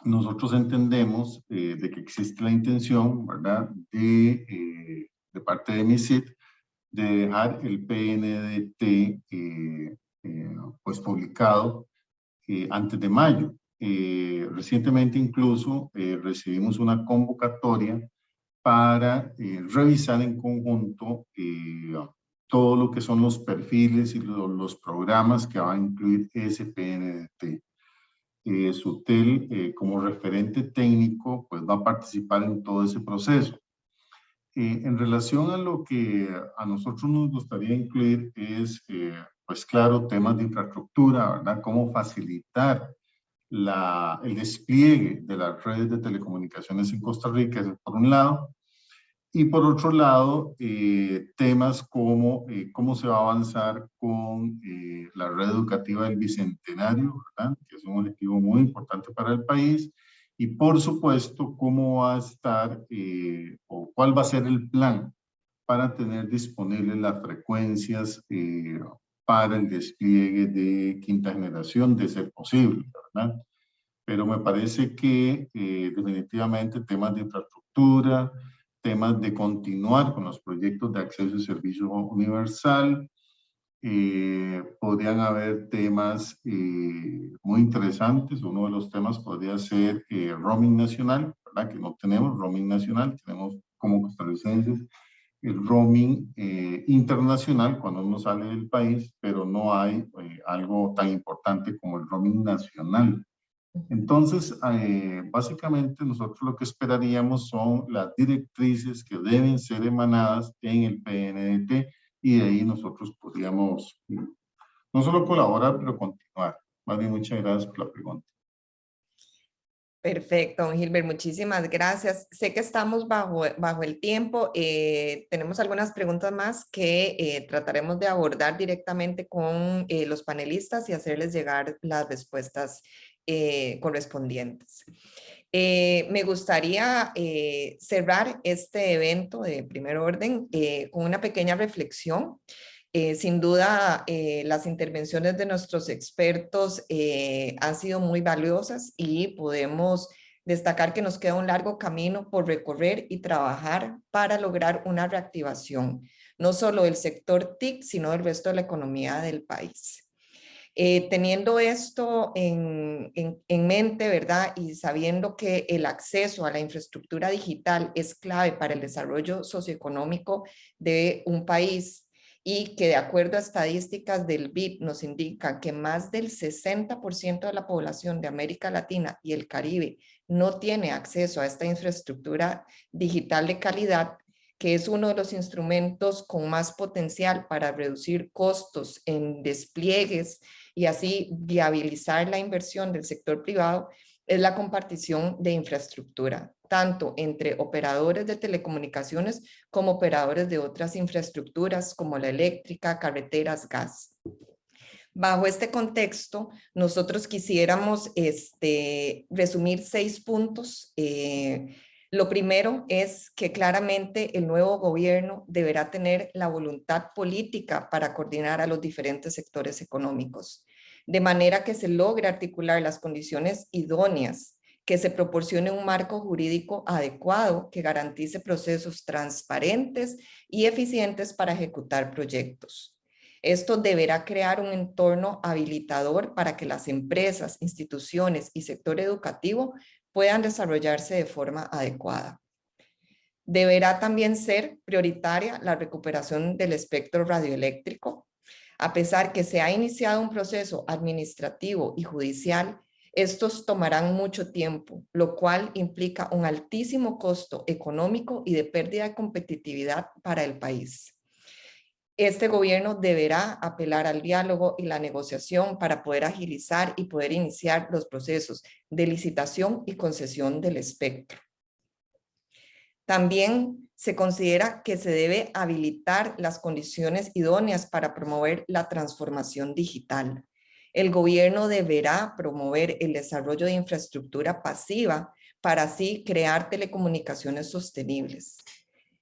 Nosotros entendemos de que existe la intención, ¿verdad?, de parte de MICIT de dejar el PNDT pues publicado antes de mayo. Recientemente incluso recibimos una convocatoria para revisar en conjunto todo lo que son los perfiles y los programas que va a incluir ese PNDT. SUTEL como referente técnico pues va a participar en todo ese proceso. En relación a lo que a nosotros nos gustaría incluir es, pues claro, temas de infraestructura, ¿verdad? Cómo facilitar el despliegue de las redes de telecomunicaciones en Costa Rica, eso por un lado. Y por otro lado, temas como cómo se va a avanzar con la red educativa del Bicentenario, ¿verdad?, que es un objetivo muy importante para el país. Y por supuesto, cómo va a estar o cuál va a ser el plan para tener disponibles las frecuencias para el despliegue de quinta generación, de ser posible, ¿verdad? Pero me parece que definitivamente temas de infraestructura, temas de continuar con los proyectos de acceso y servicio universal, podrían haber temas muy interesantes. Uno de los temas podría ser roaming nacional, ¿verdad?, que no tenemos roaming nacional, tenemos como costarricenses el roaming internacional cuando uno sale del país, pero no hay algo tan importante como el roaming nacional. Entonces, básicamente nosotros lo que esperaríamos son las directrices que deben ser emanadas en el PNDT, y de ahí nosotros podríamos no solo colaborar, pero continuar. Más bien, muchas gracias por la pregunta. Perfecto, don Gilbert, muchísimas gracias. Sé que estamos bajo el tiempo. Tenemos algunas preguntas más que trataremos de abordar directamente con los panelistas y hacerles llegar las respuestas correspondientes. Me gustaría cerrar este evento de primer orden con una pequeña reflexión. Sin duda, las intervenciones de nuestros expertos han sido muy valiosas y podemos destacar que nos queda un largo camino por recorrer y trabajar para lograr una reactivación, no solo del sector TIC, sino del resto de la economía del país. Teniendo esto en mente, ¿verdad? Y sabiendo que el acceso a la infraestructura digital es clave para el desarrollo socioeconómico de un país, y que de acuerdo a estadísticas del BID nos indican que más del 60% de la población de América Latina y el Caribe no tiene acceso a esta infraestructura digital de calidad, que es uno de los instrumentos con más potencial para reducir costos en despliegues y así viabilizar la inversión del sector privado, es la compartición de infraestructura, tanto entre operadores de telecomunicaciones como operadores de otras infraestructuras como la eléctrica, carreteras, gas. Bajo este contexto, nosotros quisiéramos resumir 6 puntos Lo primero es que claramente el nuevo gobierno deberá tener la voluntad política para coordinar a los diferentes sectores económicos, de manera que se logre articular las condiciones idóneas, que se proporcione un marco jurídico adecuado que garantice procesos transparentes y eficientes para ejecutar proyectos. Esto deberá crear un entorno habilitador para que las empresas, instituciones y sector educativo puedan desarrollarse de forma adecuada. Deberá también ser prioritaria la recuperación del espectro radioeléctrico. A pesar que se ha iniciado un proceso administrativo y judicial, estos tomarán mucho tiempo, lo cual implica un altísimo costo económico y de pérdida de competitividad para el país. Este gobierno deberá apelar al diálogo y la negociación para poder agilizar y poder iniciar los procesos de licitación y concesión del espectro. También se considera que se debe habilitar las condiciones idóneas para promover la transformación digital. El gobierno deberá promover el desarrollo de infraestructura pasiva para así crear telecomunicaciones sostenibles.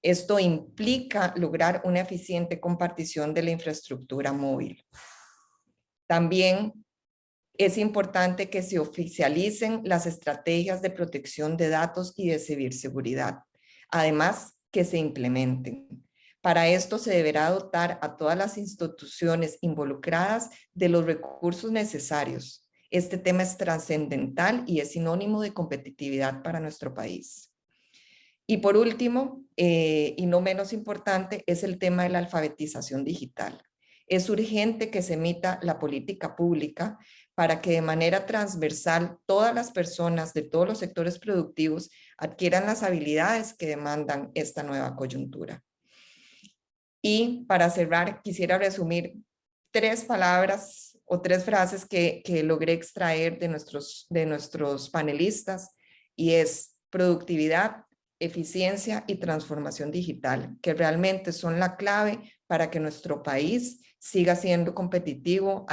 Esto implica lograr una eficiente compartición de la infraestructura móvil. También es importante que se oficialicen las estrategias de protección de datos y de ciberseguridad. Además, que se implementen. Para esto se deberá dotar a todas las instituciones involucradas de los recursos necesarios. Este tema es trascendental y es sinónimo de competitividad para nuestro país. Y por último, y no menos importante, es el tema de la alfabetización digital. Es urgente que se emita la política pública para que de manera transversal todas las personas de todos los sectores productivos adquieran las habilidades que demandan esta nueva coyuntura. Y para cerrar, quisiera resumir 3 palabras o 3 frases que logré extraer de nuestros panelistas, y es productividad, eficiencia y transformación digital, que realmente son la clave para que nuestro país siga siendo competitivo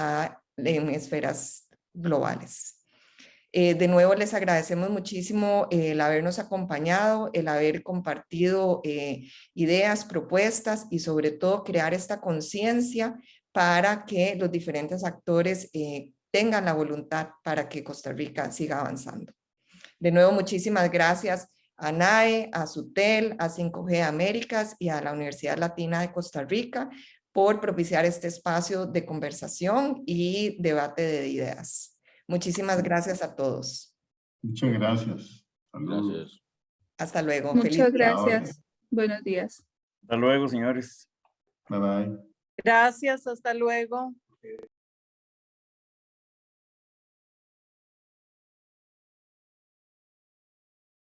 en esferas globales. De nuevo les agradecemos muchísimo el habernos acompañado, el haber compartido ideas, propuestas y sobre todo crear esta conciencia para que los diferentes actores tengan la voluntad para que Costa Rica siga avanzando. De nuevo, muchísimas gracias a NAE, a SUTEL, a 5G Américas y a la Universidad Latina de Costa Rica por propiciar este espacio de conversación y debate de ideas. Muchísimas gracias a todos. Muchas gracias. Saludos. Gracias. Hasta luego. Muchas Feliz día. gracias. Buenos días. Hasta luego, señores. Bye bye. Gracias, hasta luego.